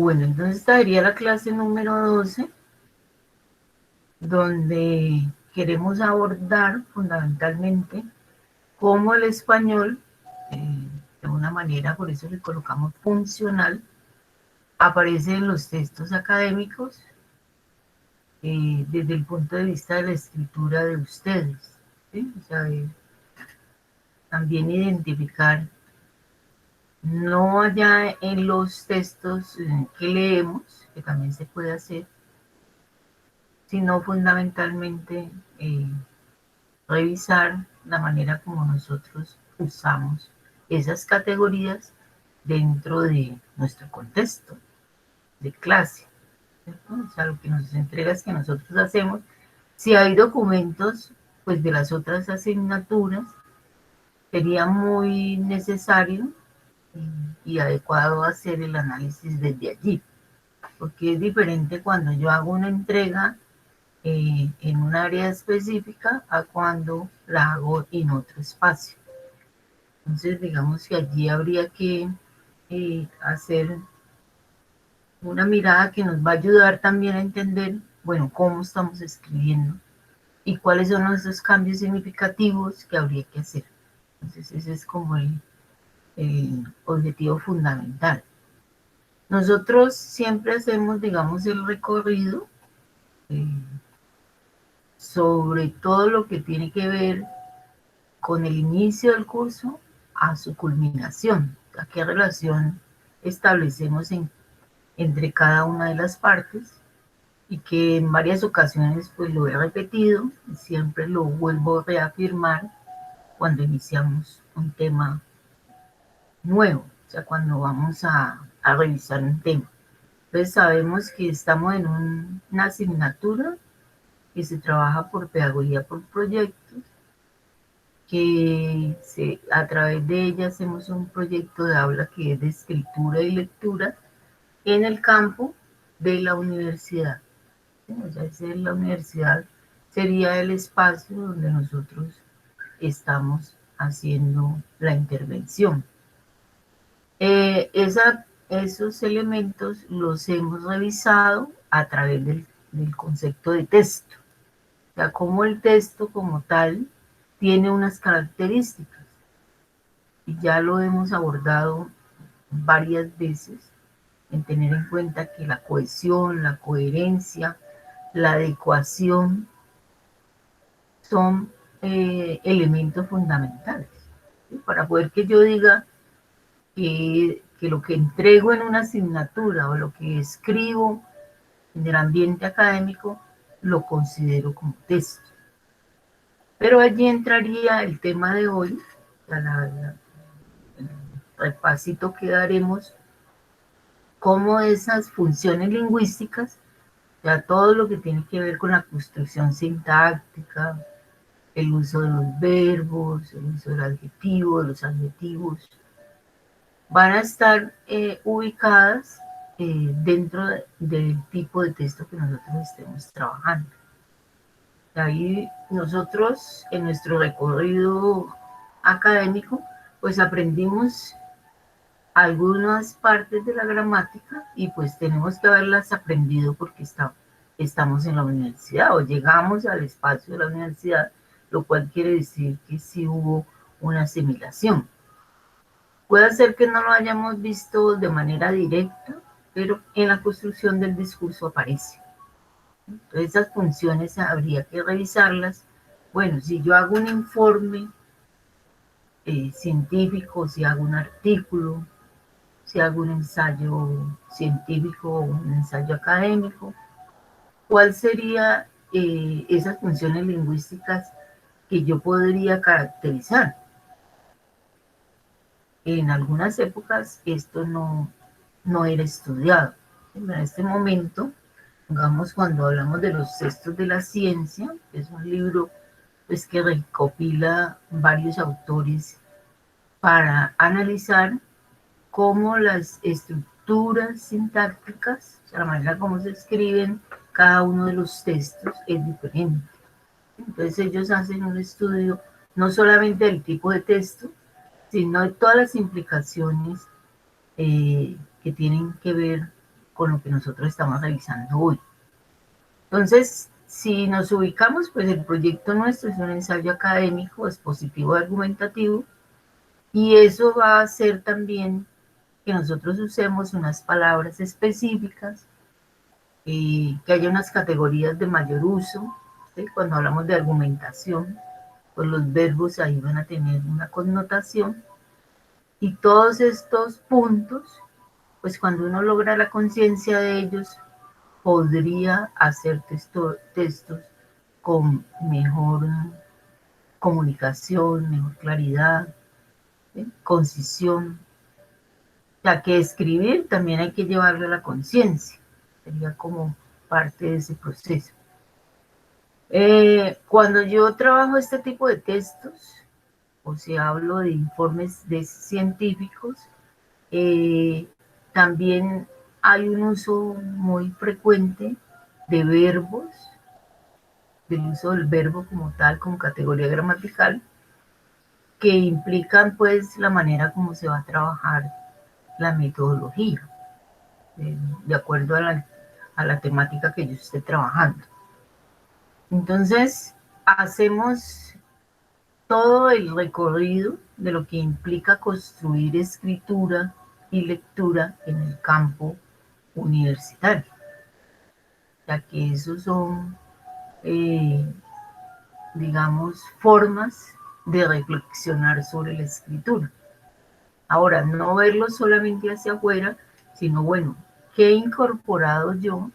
Bueno, entonces esta sería la clase número 12, donde queremos abordar fundamentalmente cómo el español, de una manera, por eso le colocamos funcional, aparece en los textos académicos desde el punto de vista de la escritura de ustedes. ¿Sí? O sea, también identificar, no allá en los textos que leemos, que también se puede hacer, sino fundamentalmente revisar la manera como nosotros usamos esas categorías dentro de nuestro contexto de clase, ¿cierto? O sea, lo que nos entrega es que nosotros hacemos. Si hay documentos, pues de las otras asignaturas, sería muy necesario y adecuado hacer el análisis desde allí, porque es diferente cuando yo hago una entrega en un área específica a cuando la hago en otro espacio. Entonces, digamos que allí habría que hacer una mirada que nos va a ayudar también a entender, bueno, cómo estamos escribiendo y cuáles son esos cambios significativos que habría que hacer. Entonces, ese es como el objetivo fundamental. Nosotros siempre hacemos, digamos, el recorrido eh, sobre todo lo que tiene que ver con el inicio del curso a su culminación. ¿A qué relación establecemos entre cada una de las partes? Y que en varias ocasiones pues lo he repetido y siempre lo vuelvo a reafirmar cuando iniciamos un tema nuevo, o sea, cuando vamos a revisar un tema. Entonces sabemos que estamos en una asignatura que se trabaja por pedagogía por proyectos, que a través de ella hacemos un proyecto de aula que es de escritura y lectura en el campo de la universidad. O sea, la universidad sería el espacio donde nosotros estamos haciendo la intervención. Esos elementos los hemos revisado a través del concepto de texto. O sea, cómo el texto como tal tiene unas características. Y ya lo hemos abordado varias veces, en tener en cuenta que la cohesión, la coherencia, la adecuación son elementos fundamentales, ¿sí? Para poder que yo diga que lo que entrego en una asignatura o lo que escribo en el ambiente académico lo considero como texto. Pero allí entraría el tema de hoy, el repasito que daremos, cómo esas funciones lingüísticas, ya todo lo que tiene que ver con la construcción sintáctica, el uso de los verbos, el uso del adjetivo, de los adjetivos, van a estar ubicadas dentro del tipo de texto que nosotros estemos trabajando. Ahí nosotros, en nuestro recorrido académico, pues aprendimos algunas partes de la gramática y pues tenemos que haberlas aprendido porque estamos en la universidad o llegamos al espacio de la universidad, lo cual quiere decir que sí hubo una asimilación. Puede ser que no lo hayamos visto de manera directa, pero en la construcción del discurso aparece. Entonces esas funciones habría que revisarlas. Bueno, si yo hago un informe científico, si hago un artículo, si hago un ensayo científico o un ensayo académico, ¿cuál sería esas funciones lingüísticas que yo podría caracterizar? En algunas épocas esto no era estudiado. En este momento, digamos, cuando hablamos de los textos de la ciencia, es un libro pues, que recopila varios autores para analizar cómo las estructuras sintácticas, o sea, la manera como se escriben cada uno de los textos es diferente. Entonces ellos hacen un estudio no solamente del tipo de texto, sino de todas las implicaciones que tienen que ver con lo que nosotros estamos realizando hoy. Entonces, si nos ubicamos, pues el proyecto nuestro es un ensayo académico, expositivo, argumentativo, y eso va a hacer también que nosotros usemos unas palabras específicas, que haya unas categorías de mayor uso, ¿sí? Cuando hablamos de argumentación, pues los verbos ahí van a tener una connotación, y todos estos puntos, pues cuando uno logra la conciencia de ellos, podría hacer textos con mejor comunicación, mejor claridad, ¿sí? Concisión. Ya que escribir también hay que llevarlo a la conciencia, sería como parte de ese proceso. Cuando yo trabajo este tipo de textos, o sea, hablo de informes de científicos, eh, también hay un uso muy frecuente de verbos, del uso del verbo como tal, como categoría gramatical, que implican pues la manera como se va a trabajar la metodología, de acuerdo a la temática que yo esté trabajando. Entonces, hacemos todo el recorrido de lo que implica construir escritura y lectura en el campo universitario, ya que esos son, eh, digamos, formas de reflexionar sobre la escritura. Ahora, no verlo solamente hacia afuera, sino, bueno, ¿qué he incorporado yo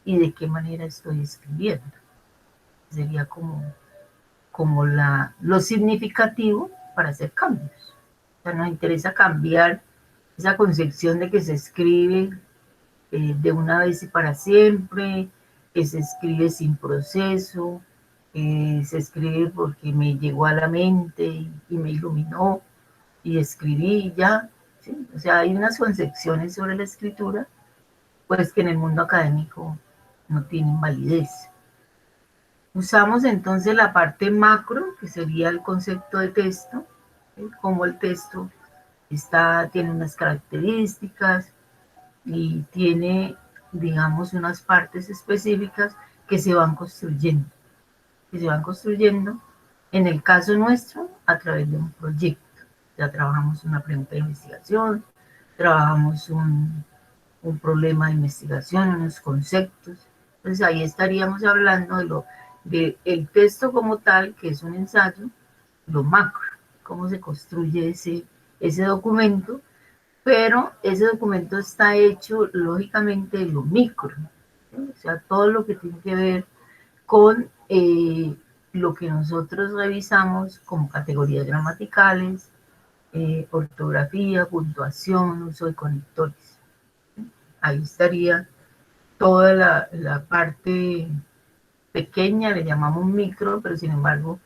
y de qué manera estoy escribiendo? Sería como lo significativo para hacer cambios. O sea, nos interesa cambiar esa concepción de que se escribe de una vez y para siempre, que se escribe sin proceso, que se escribe porque me llegó a la mente y me iluminó y escribí ya. ¿Sí? O sea, hay unas concepciones sobre la escritura, pues que en el mundo académico no tienen validez. Usamos entonces la parte macro, que sería el concepto de texto, ¿sí? Como el texto tiene unas características y tiene, digamos, unas partes específicas que se van construyendo, en el caso nuestro, a través de un proyecto. Ya trabajamos una pregunta de investigación, trabajamos un problema de investigación, unos conceptos. Entonces ahí estaríamos hablando de el texto como tal, que es un ensayo, lo macro, cómo se construye ese documento, pero ese documento está hecho lógicamente de lo micro, ¿sí? O sea, todo lo que tiene que ver con lo que nosotros revisamos como categorías gramaticales, ortografía, puntuación, uso de conectores. Ahí estaría toda la parte pequeña, le llamamos micro, pero sin embargo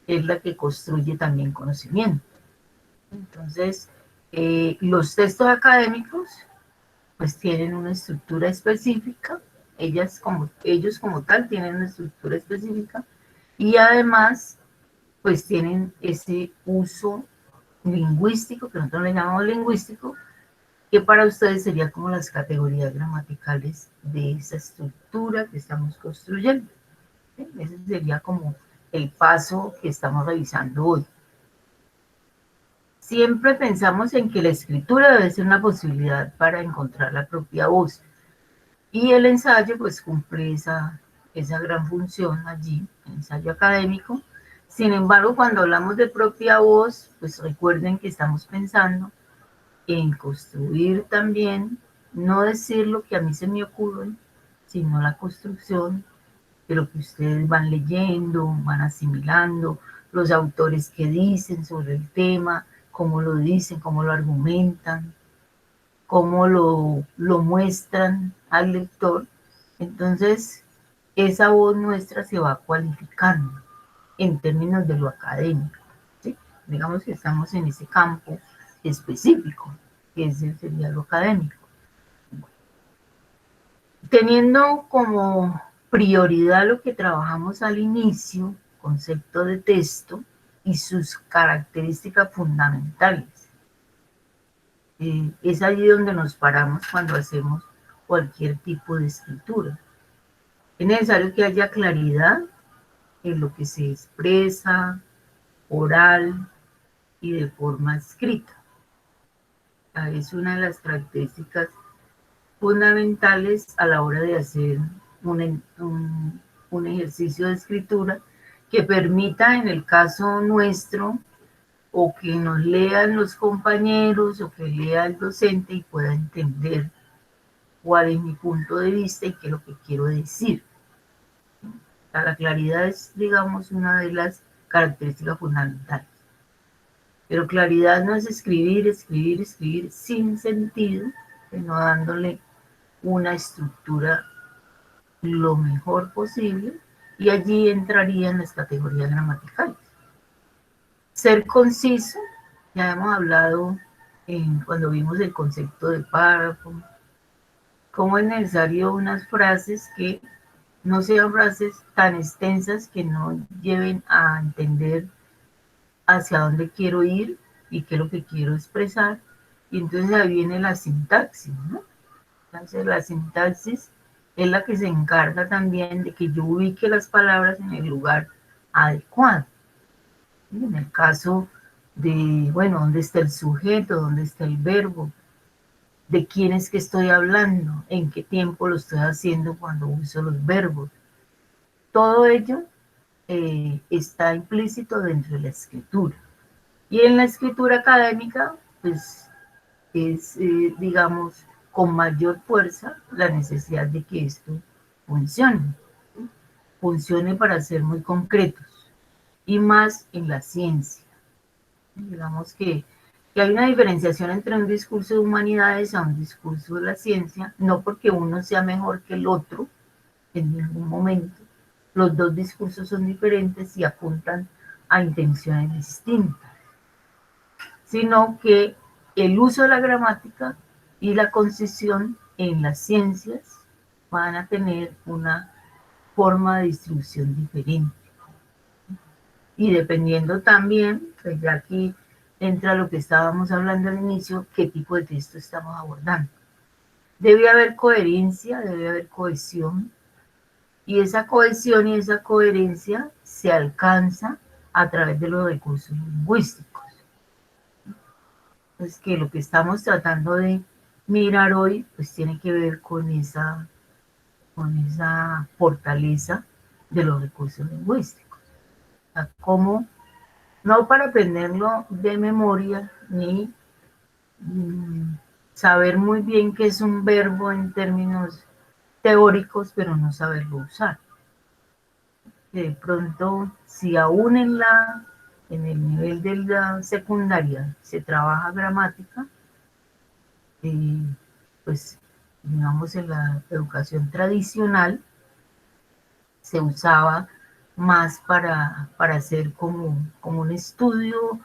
es la que construye también conocimiento. Entonces, los textos académicos pues tienen una estructura específica, ellos como tal tienen una estructura específica y además pues tienen ese uso lingüístico, que nosotros le llamamos lingüístico, que para ustedes sería como las categorías gramaticales de esa estructura que estamos construyendo. ¿Sí? Ese sería como el paso que estamos revisando hoy. Siempre pensamos en que la escritura debe ser una posibilidad para encontrar la propia voz. Y el ensayo pues cumple esa gran función allí, el ensayo académico. Sin embargo, cuando hablamos de propia voz, pues recuerden que estamos pensando en construir también, no decir lo que a mí se me ocurre, sino la construcción de lo que ustedes van leyendo, van asimilando, los autores que dicen sobre el tema, cómo lo dicen, cómo lo argumentan, cómo lo muestran al lector. Entonces, esa voz nuestra se va cualificando en términos de lo académico. ¿Sí? Digamos que estamos en ese campo específico, que ese sería lo académico. Teniendo como prioridad lo que trabajamos al inicio, concepto de texto y sus características fundamentales. Es allí donde nos paramos cuando hacemos cualquier tipo de escritura. Es necesario que haya claridad en lo que se expresa, oral y de forma escrita. Es una de las características fundamentales a la hora de hacer un ejercicio de escritura que permita, en el caso nuestro, o que nos lean los compañeros o que lea el docente y pueda entender cuál es mi punto de vista y qué es lo que quiero decir. La claridad es, digamos, una de las características fundamentales. Pero claridad no es escribir, escribir, escribir sin sentido, sino dándole una estructura lo mejor posible, y allí entrarían las categorías gramaticales. Ser conciso, ya hemos hablado cuando vimos el concepto de párrafo, cómo es necesario unas frases que no sean frases tan extensas que no lleven a entender hacia dónde quiero ir y qué es lo que quiero expresar. Y entonces ahí viene la sintaxis, ¿no? Entonces la sintaxis es la que se encarga también de que yo ubique las palabras en el lugar adecuado. En el caso de, bueno, dónde está el sujeto, dónde está el verbo, de quién es que estoy hablando, en qué tiempo lo estoy haciendo cuando uso los verbos. Todo ello está implícito dentro de la escritura. Y en la escritura académica, pues es, digamos, con mayor fuerza la necesidad de que esto funcione, ¿sí? Funcione para ser muy concretos, y más en la ciencia. Digamos que hay una diferenciación entre un discurso de humanidades a un discurso de la ciencia, no porque uno sea mejor que el otro en ningún momento. Los dos discursos son diferentes y apuntan a intenciones distintas, sino que el uso de la gramática y la concisión en las ciencias van a tener una forma de distribución diferente. Y dependiendo también, pues ya aquí entra lo que estábamos hablando al inicio, qué tipo de texto estamos abordando. Debe haber coherencia, debe haber cohesión, y esa cohesión y esa coherencia se alcanza a través de los recursos lingüísticos. Pues que lo que estamos tratando de mirar hoy, pues tiene que ver con esa fortaleza de los recursos lingüísticos. O sea, cómo, no para aprenderlo de memoria, ni saber muy bien qué es un verbo en términos teóricos, pero no saberlo usar. De pronto, si aún en el nivel de la secundaria se trabaja gramática, pues digamos en la educación tradicional se usaba más para hacer como un estudio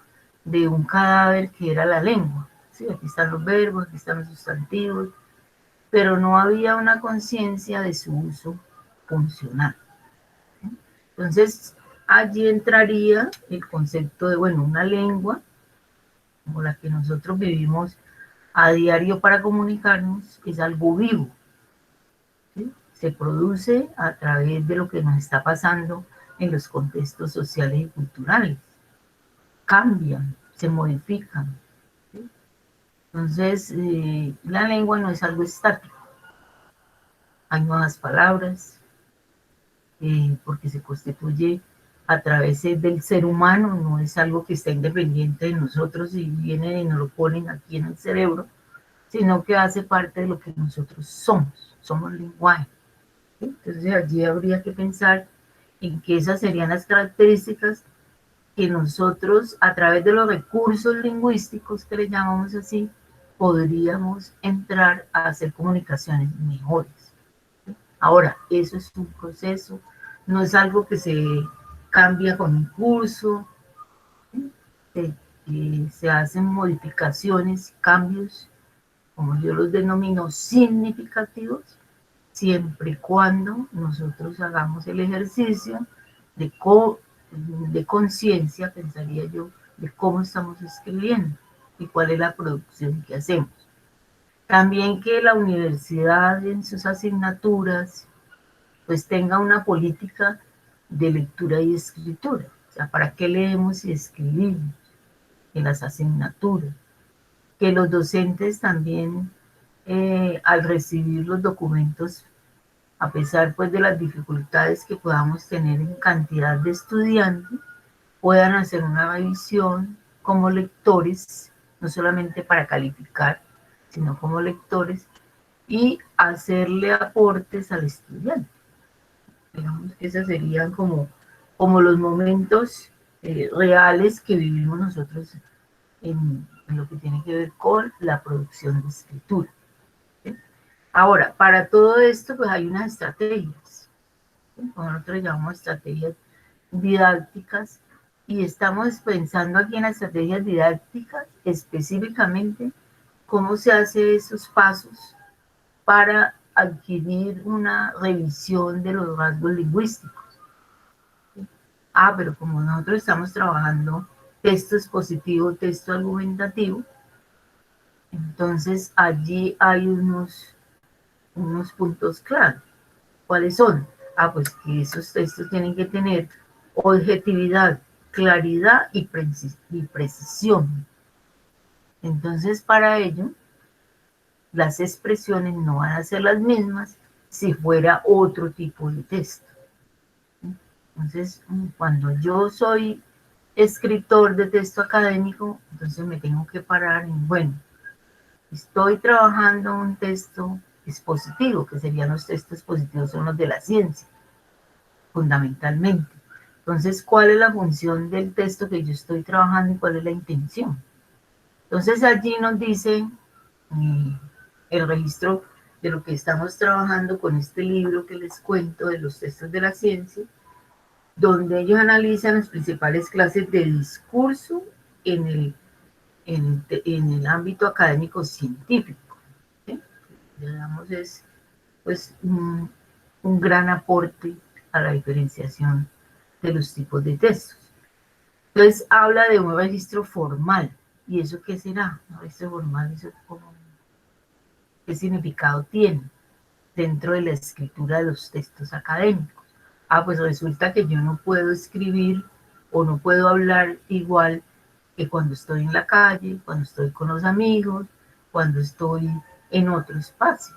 de un cadáver que era la lengua. ¿Sí? Aquí están los verbos, aquí están los sustantivos, pero no había una conciencia de su uso funcional. ¿Sí? Entonces, allí entraría el concepto de, bueno, una lengua como la que nosotros vivimos a diario para comunicarnos, es algo vivo. ¿Sí? Se produce a través de lo que nos está pasando en los contextos sociales y culturales. Cambian, se modifican. ¿Sí? Entonces, la lengua no es algo estático. Hay nuevas palabras, porque se constituye a través del ser humano, no es algo que está independiente de nosotros y viene y nos lo ponen aquí en el cerebro, sino que hace parte de lo que nosotros somos lenguaje. ¿Sí? Entonces allí habría que pensar en que esas serían las características que nosotros, a través de los recursos lingüísticos que le llamamos así, podríamos entrar a hacer comunicaciones mejores. ¿Sí? Ahora, eso es un proceso, no es algo que se cambia con un curso, ¿sí? Se hacen modificaciones, cambios, como yo los denomino, significativos, siempre y cuando nosotros hagamos el ejercicio de, de conciencia, pensaría yo, de cómo estamos escribiendo y cuál es la producción que hacemos. También que la universidad en sus asignaturas pues tenga una política de lectura y escritura. O sea, ¿para qué leemos y escribimos en las asignaturas? Que los docentes también, al recibir los documentos, a pesar pues de las dificultades que podamos tener en cantidad de estudiantes, puedan hacer una revisión como lectores, no solamente para calificar, sino como lectores, y hacerle aportes al estudiante. Digamos que esos serían como los momentos reales que vivimos nosotros en lo que tiene que ver con la producción de escritura. ¿Sí? Ahora, para todo esto, pues hay unas estrategias, ¿sí? Como nosotros llamamos estrategias didácticas, y estamos pensando aquí en las estrategias didácticas específicamente cómo se hace esos pasos para adquirir una revisión de los rasgos lingüísticos. Ah, pero como nosotros estamos trabajando texto expositivo, texto argumentativo, entonces allí hay unos puntos claros. ¿Cuáles son? Ah, pues que esos textos tienen que tener objetividad, claridad y precisión. Entonces, para ello, las expresiones no van a ser las mismas si fuera otro tipo de texto. Entonces, cuando yo soy escritor de texto académico, entonces me tengo que parar en, bueno, estoy trabajando un texto expositivo, que serían los textos expositivos, son los de la ciencia, fundamentalmente. Entonces, ¿cuál es la función del texto que yo estoy trabajando y cuál es la intención? Entonces, allí nos dice el registro de lo que estamos trabajando con este libro que les cuento de los textos de la ciencia, donde ellos analizan las principales clases de discurso en el ámbito académico científico. ¿Sí? Digamos, es pues un gran aporte a la diferenciación de los tipos de textos. Entonces habla de un registro formal. ¿Y eso qué será? Un registro formal, ¿eso qué significado tiene dentro de la escritura de los textos académicos? Ah, pues resulta que yo no puedo escribir o no puedo hablar igual que cuando estoy en la calle, cuando estoy con los amigos, cuando estoy en otro espacio.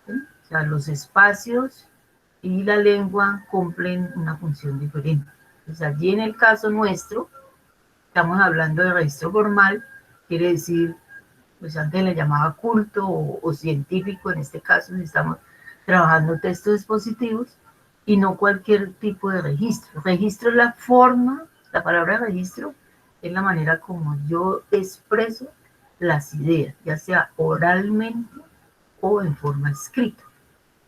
¿Sí? O sea, los espacios y la lengua cumplen una función diferente. Entonces, allí en el caso nuestro, estamos hablando de registro formal, quiere decir, pues antes le llamaba culto o científico, en este caso estamos trabajando textos expositivos y no cualquier tipo de registro. Registro es la forma, la palabra registro es la manera como yo expreso las ideas, ya sea oralmente o en forma escrita.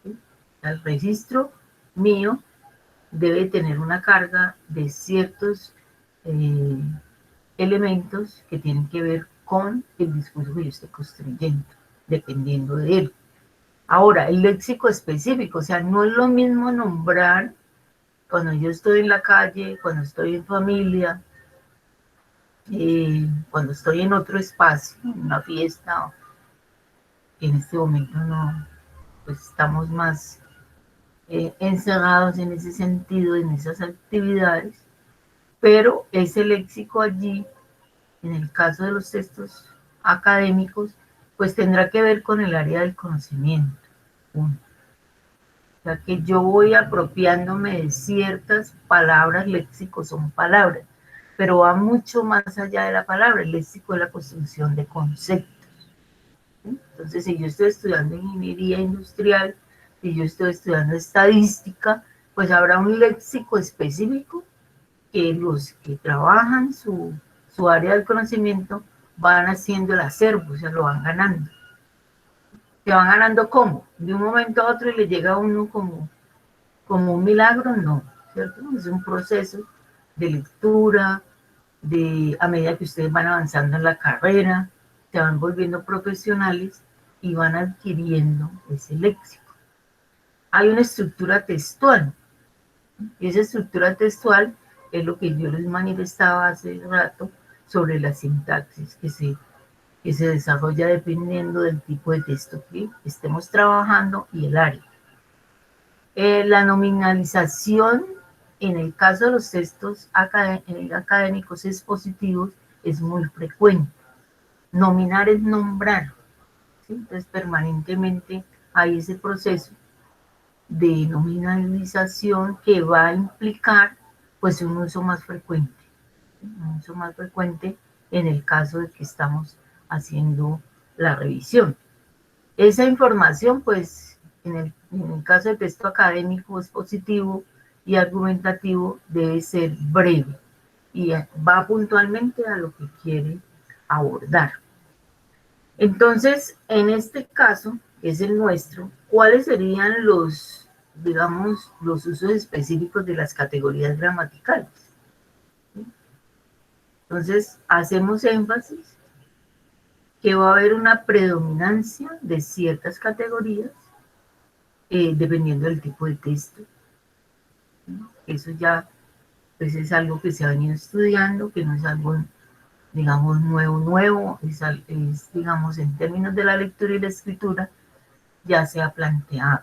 ¿Sí? El registro mío debe tener una carga de ciertos eh, elementos que tienen que ver con el discurso que yo estoy construyendo, dependiendo de él. Ahora, el léxico específico, o sea, no es lo mismo nombrar cuando yo estoy en la calle, cuando estoy en familia, cuando estoy en otro espacio, en una fiesta, en este momento no, pues estamos más encerrados en ese sentido, en esas actividades, pero ese léxico allí, en el caso de los textos académicos, pues tendrá que ver con el área del conocimiento. O sea, que yo voy apropiándome de ciertas palabras, léxicos son palabras, pero va mucho más allá de la palabra. El léxico es la construcción de conceptos. ¿Sí? Entonces, si yo estoy estudiando ingeniería industrial, si yo estoy estudiando estadística, pues habrá un léxico específico que los que trabajan su área del conocimiento van haciendo el acervo, o sea, lo van ganando. ¿Se van ganando cómo? De un momento a otro y le llega a uno como un milagro, no, ¿cierto? Es un proceso de lectura, a medida que ustedes van avanzando en la carrera, se van volviendo profesionales y van adquiriendo ese léxico. Hay una estructura textual, y esa estructura textual es lo que yo les manifestaba hace rato sobre la sintaxis que que se desarrolla dependiendo del tipo de texto que estemos trabajando y el área. La nominalización, en el caso de los textos académicos expositivos, es muy frecuente. Nominar es nombrar, ¿sí? Entonces permanentemente hay ese proceso de nominalización que va a implicar pues un uso más frecuente, ¿sí? Un uso más frecuente en el caso de que estamos haciendo la revisión. Esa información pues en el caso de texto académico expositivo y argumentativo debe ser breve y va puntualmente a lo que quiere abordar. Entonces, en este caso, que es el nuestro, ¿cuáles serían los, digamos, los usos específicos de las categorías gramaticales? Entonces, hacemos énfasis que va a haber una predominancia de ciertas categorías dependiendo del tipo de texto, ¿no? Eso ya pues, es algo que se ha venido estudiando, que no es algo, digamos, nuevo, es, digamos, en términos de la lectura y la escritura, ya se ha planteado,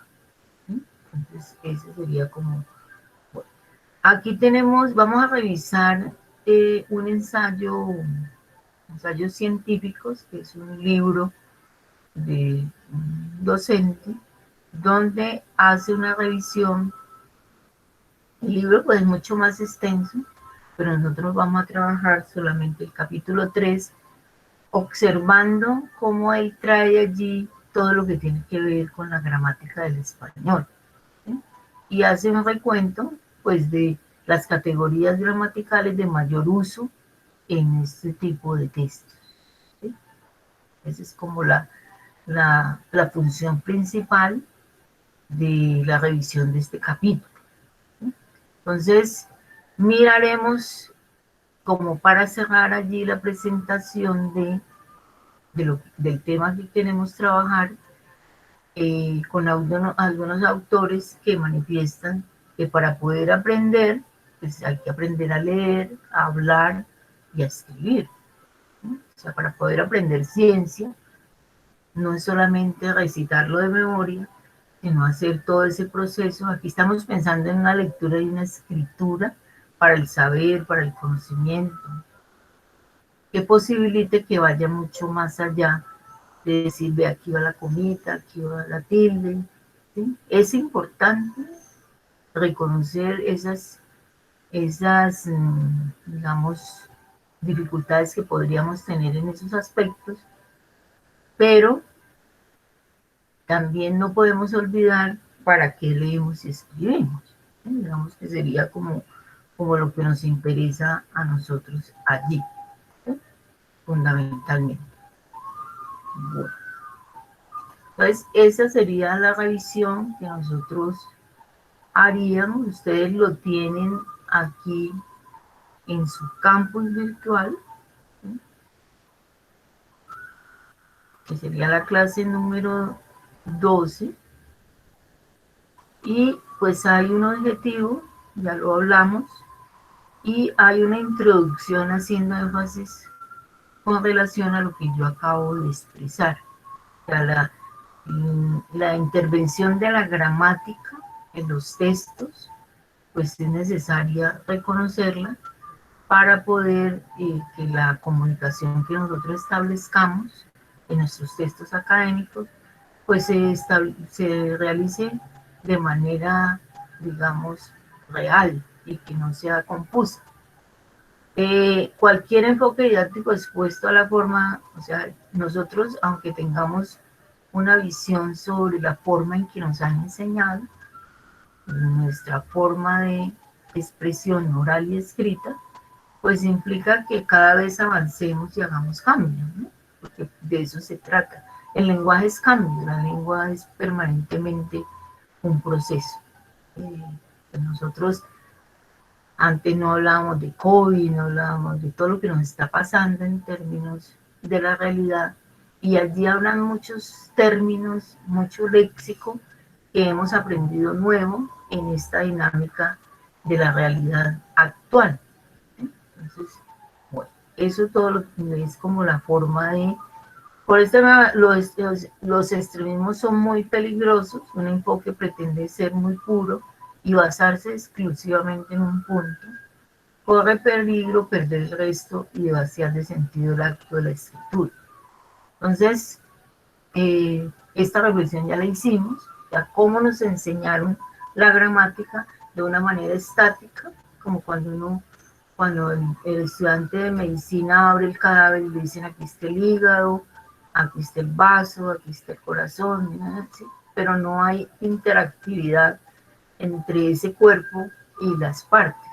¿sí? Entonces, ese sería como... Bueno, aquí tenemos, vamos a revisar un ensayos científicos, que es un libro de un docente, donde hace una revisión. El libro pues es mucho más extenso, pero nosotros vamos a trabajar solamente el capítulo 3, observando cómo él trae allí todo lo que tiene que ver con la gramática del español, ¿sí? Y hace un recuento pues de las categorías gramaticales de mayor uso en este tipo de textos, ¿sí? Esa es como la función principal de la revisión de este capítulo. Entonces, miraremos como para cerrar allí la presentación del tema que queremos trabajar, con algunos autores que manifiestan que para poder aprender, pues hay que aprender a leer, a hablar y a escribir, ¿no? O sea, para poder aprender ciencia, no es solamente recitarlo de memoria, sino hacer todo ese proceso. Aquí estamos pensando en una lectura y una escritura para el saber, para el conocimiento, que posibilite que vaya mucho más allá de decir, ve, aquí va la comita, aquí va la tilde, ¿sí? Es importante reconocer esas, digamos, dificultades que podríamos tener en esos aspectos, pero también no podemos olvidar para qué leemos y escribimos, ¿sí? Digamos que sería como lo que nos interesa a nosotros allí, ¿sí? Fundamentalmente. Bueno, entonces esa sería la revisión que nosotros haríamos. Ustedes lo tienen aquí en su campus virtual, ¿sí? Que sería la clase número 12. Y pues hay un objetivo, ya lo hablamos, y hay una introducción haciendo énfasis con relación a lo que yo acabo de expresar. O sea, la intervención de la gramática en los textos, pues es necesaria reconocerla para poder que la comunicación que nosotros establezcamos en nuestros textos académicos, pues se realice de manera, digamos, real y que no sea confusa. Cualquier enfoque didáctico expuesto a la forma, o sea, nosotros, aunque tengamos una visión sobre la forma en que nos han enseñado, nuestra forma de expresión oral y escrita, pues implica que cada vez avancemos y hagamos cambios, ¿no? Porque de eso se trata. El lenguaje es cambio, la lengua es permanentemente un proceso. Nosotros antes no hablábamos de COVID, no hablábamos de todo lo que nos está pasando en términos de la realidad, y allí hablan muchos términos, mucho léxico que hemos aprendido nuevo en esta dinámica de la realidad actual. Entonces, bueno, eso todo lo que es como la forma de Por eso los extremismos son muy peligrosos. Un enfoque pretende ser muy puro y basarse exclusivamente en un punto. Corre peligro perder el resto y vaciar de sentido el acto de la escritura. Entonces, esta reflexión ya la hicimos, ya cómo nos enseñaron la gramática de una manera estática, como cuando el estudiante de medicina abre el cadáver y le dicen aquí está el hígado, aquí está el vaso, aquí está el corazón, ¿sí? Pero no hay interactividad entre ese cuerpo y las partes.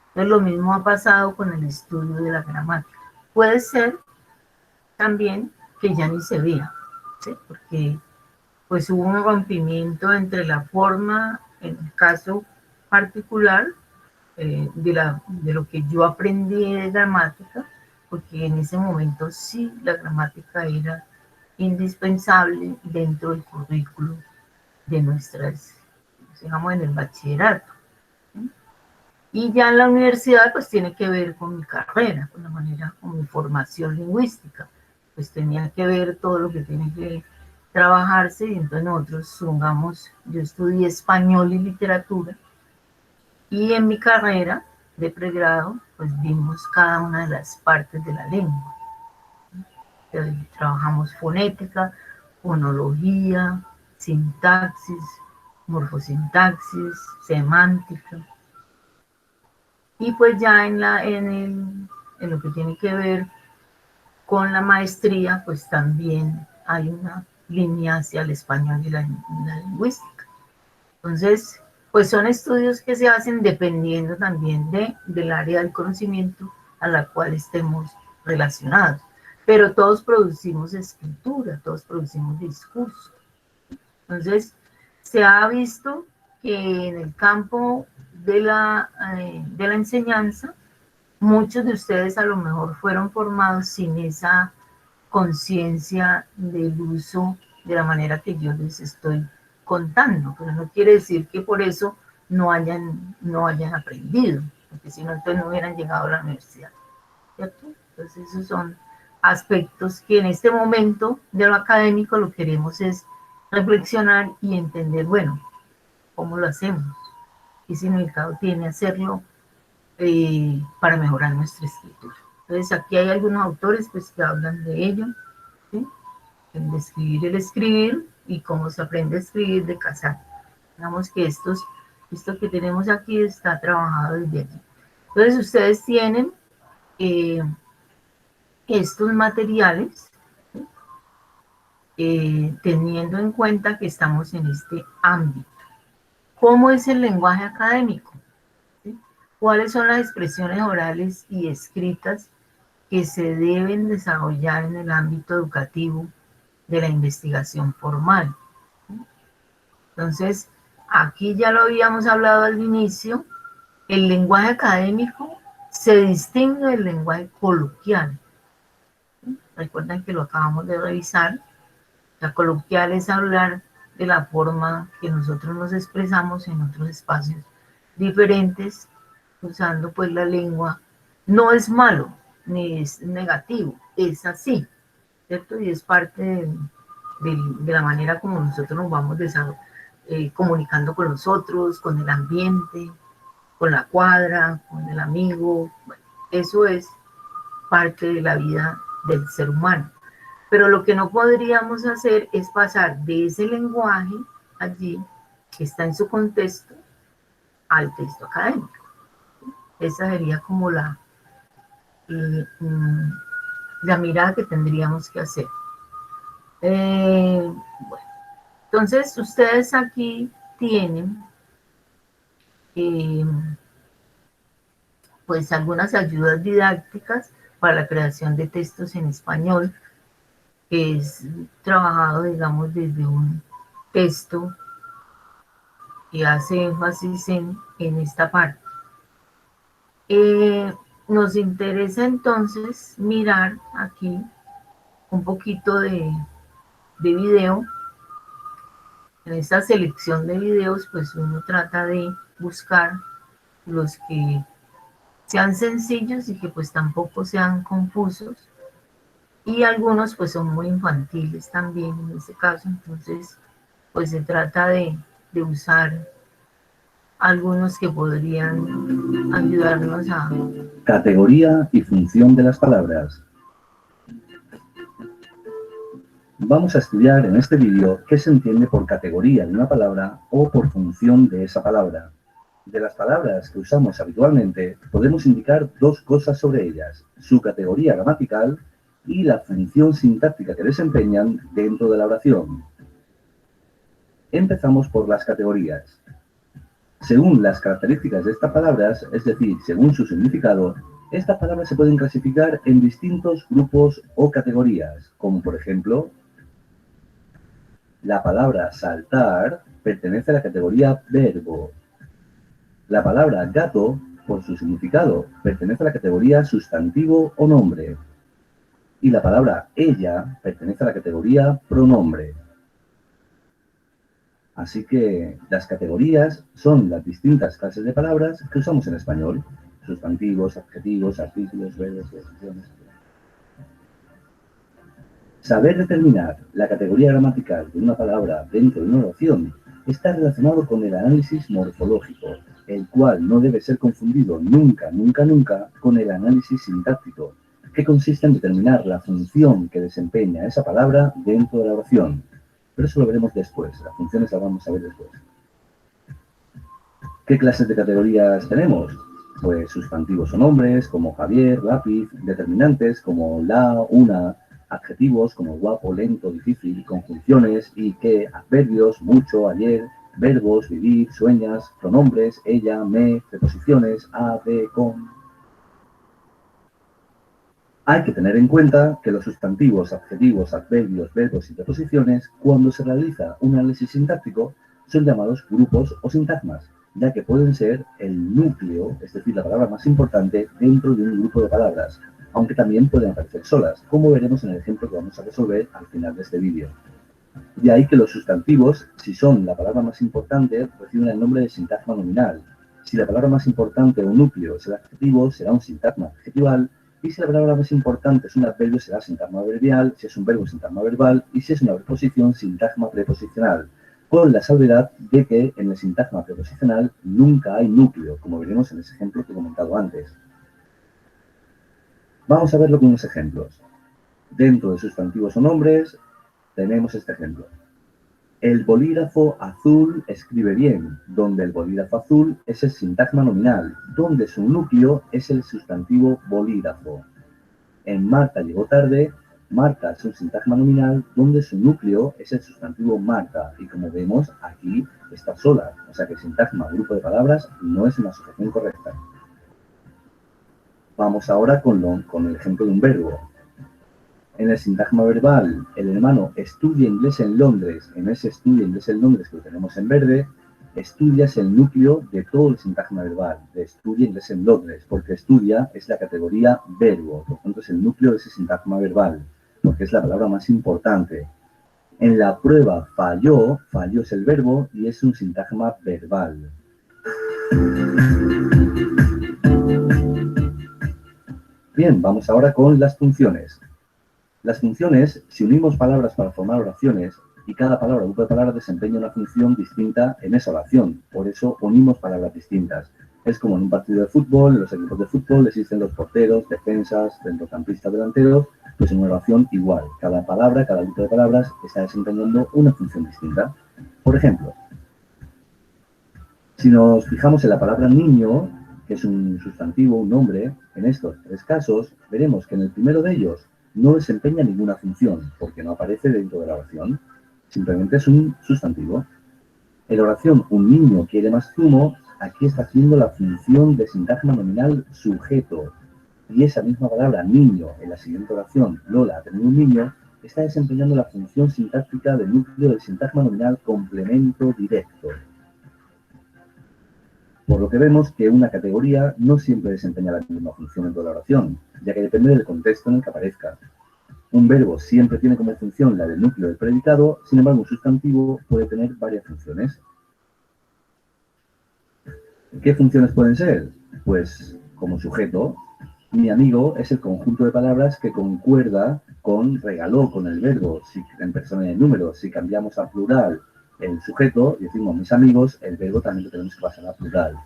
Entonces lo mismo ha pasado con el estudio de la gramática. Puede ser también que ya ni se vea, ¿sí? Porque pues hubo un rompimiento entre la forma, en el caso particular, de lo que yo aprendí de gramática, porque en ese momento sí la gramática era indispensable dentro del currículo de nuestras, digamos, en el bachillerato. ¿Sí? Y ya en la universidad pues tiene que ver con mi carrera, con la manera, con mi formación lingüística, pues tenía que ver todo lo que tiene que trabajarse y entonces nosotros, supongamos, yo estudié español y literatura y en mi carrera de pregrado pues vimos cada una de las partes de la lengua. Entonces, trabajamos fonética, fonología, sintaxis, morfosintaxis, semántica. Y pues ya en lo que tiene que ver con la maestría, pues también hay una línea hacia el español y la lingüística. Entonces, pues son estudios que se hacen dependiendo también del área del conocimiento a la cual estemos relacionados. Pero todos producimos escritura, todos producimos discurso. Entonces, se ha visto que en el campo de la enseñanza, muchos de ustedes a lo mejor fueron formados sin esa conciencia del uso de la manera que yo les estoy contando, pero no quiere decir que por eso no hayan aprendido, porque si no, entonces no hubieran llegado a la universidad, ¿cierto? Entonces esos son aspectos que en este momento de lo académico lo queremos es reflexionar y entender, bueno, ¿cómo lo hacemos? ¿Qué significado tiene hacerlo para mejorar nuestra escritura? Entonces aquí hay algunos autores pues, que hablan de ello, ¿sí? El escribir y cómo se aprende a escribir de Casar. Digamos que esto que tenemos aquí está trabajado desde aquí. Entonces ustedes tienen eh, estos materiales, ¿sí? Teniendo en cuenta que estamos en este ámbito. ¿Cómo es el lenguaje académico? ¿Sí? ¿Cuáles son las expresiones orales y escritas que se deben desarrollar en el ámbito educativo de la investigación formal? Entonces, aquí ya lo habíamos hablado al inicio, el lenguaje académico se distingue del lenguaje coloquial. Recuerden que lo acabamos de revisar. La coloquial es hablar de la forma que nosotros nos expresamos en otros espacios diferentes, usando pues la lengua. No es malo, ni es negativo, es así, ¿cierto? Y es parte de la manera como nosotros nos vamos comunicando con los otros, con el ambiente, con la cuadra, con el amigo. Bueno, eso es parte de la vida del ser humano. Pero lo que no podríamos hacer es pasar de ese lenguaje allí, que está en su contexto, al texto académico. Esa sería como la mirada que tendríamos que hacer. Bueno, entonces ustedes aquí tienen eh, pues algunas ayudas didácticas para la creación de textos en español, que es trabajado, digamos, desde un texto que hace énfasis en esta parte. Nos interesa entonces mirar aquí un poquito de video. En esta selección de videos, pues uno trata de buscar los que sean sencillos y que pues tampoco sean confusos, y algunos pues son muy infantiles también en este caso, entonces pues se trata de usar algunos que podrían ayudarnos a... Categoría y función de las palabras. Vamos a estudiar en este vídeo qué se entiende por categoría de una palabra o por función de esa palabra. De las palabras que usamos habitualmente, podemos indicar dos cosas sobre ellas: su categoría gramatical y la función sintáctica que desempeñan dentro de la oración. Empezamos por las categorías. Según las características de estas palabras, es decir, según su significado, estas palabras se pueden clasificar en distintos grupos o categorías, como por ejemplo, la palabra saltar pertenece a la categoría verbo. La palabra gato, por su significado, pertenece a la categoría sustantivo o nombre. Y la palabra ella pertenece a la categoría pronombre. Así que las categorías son las distintas clases de palabras que usamos en español: sustantivos, adjetivos, artículos, verbos, preposiciones. Saber determinar la categoría gramatical de una palabra dentro de una oración está relacionado con el análisis morfológico, el cual no debe ser confundido nunca con el análisis sintáctico, que consiste en determinar la función que desempeña esa palabra dentro de la oración. Pero eso lo veremos después, las funciones las vamos a ver después. ¿Qué clases de categorías tenemos? Pues sustantivos o nombres, como Javier, lápiz; determinantes, como la, una; adjetivos, como guapo, lento, difícil; conjunciones y qué; adverbios, mucho, ayer; verbos, vivir, sueñas; pronombres, ella, me; preposiciones, a, de, con. Hay que tener en cuenta que los sustantivos, adjetivos, adverbios, verbos y preposiciones, cuando se realiza un análisis sintáctico, son llamados grupos o sintagmas, ya que pueden ser el núcleo, es decir, la palabra más importante dentro de un grupo de palabras, aunque también pueden aparecer solas, como veremos en el ejemplo que vamos a resolver al final de este vídeo. De ahí que los sustantivos, si son la palabra más importante, reciben el nombre de sintagma nominal. Si la palabra más importante o núcleo es el adjetivo, será un sintagma adjetival. Y si la palabra más importante es un adverbio, será sintagma adverbial; si es un verbo, sintagma verbal; y si es una preposición, sintagma preposicional, con la salvedad de que en el sintagma preposicional nunca hay núcleo, como veremos en ese ejemplo que he comentado antes. Vamos a verlo con unos ejemplos. Dentro de sustantivos o nombres tenemos este ejemplo: el bolígrafo azul escribe bien, donde el bolígrafo azul es el sintagma nominal, donde su núcleo es el sustantivo bolígrafo. En Marta llegó tarde, Marta es un sintagma nominal, donde su núcleo es el sustantivo Marta, y como vemos, aquí está sola, o sea que el sintagma grupo de palabras no es una asociación correcta. Vamos ahora con el ejemplo de un verbo. En el sintagma verbal, el hermano estudia inglés en Londres. En ese estudia inglés en Londres, que lo tenemos en verde, estudia es el núcleo de todo el sintagma verbal, de estudia inglés en Londres, porque estudia es la categoría verbo, por tanto es el núcleo de ese sintagma verbal, porque es la palabra más importante. En la prueba falló, falló es el verbo y es un sintagma verbal. Bien, vamos ahora con las funciones. Las funciones, si unimos palabras para formar oraciones, y cada palabra o grupo de palabras desempeña una función distinta en esa oración, por eso unimos palabras distintas. Es como en un partido de fútbol, en los equipos de fútbol existen los porteros, defensas, centrocampistas, delanteros, pues en una oración igual. Cada palabra, cada grupo de palabras está desempeñando una función distinta. Por ejemplo, si nos fijamos en la palabra niño, que es un sustantivo, un nombre, en estos tres casos veremos que en el primero de ellos no desempeña ninguna función, porque no aparece dentro de la oración, simplemente es un sustantivo. En la oración un niño quiere más zumo, aquí está haciendo la función de sintagma nominal sujeto, y esa misma palabra niño en la siguiente oración, Lola ha tenido un niño, está desempeñando la función sintáctica del núcleo del sintagma nominal complemento directo. Por lo que vemos que una categoría no siempre desempeña la misma función en toda la oración, ya que depende del contexto en el que aparezca. Un verbo siempre tiene como función la del núcleo del predicado, sin embargo un sustantivo puede tener varias funciones. ¿Qué funciones pueden ser? Pues como sujeto, Mi amigo es el conjunto de palabras que concuerda con regaló, con el verbo, si, en persona y en número. Si cambiamos a plural el sujeto y decimos mis amigos, el verbo también lo tenemos que pasar a plural.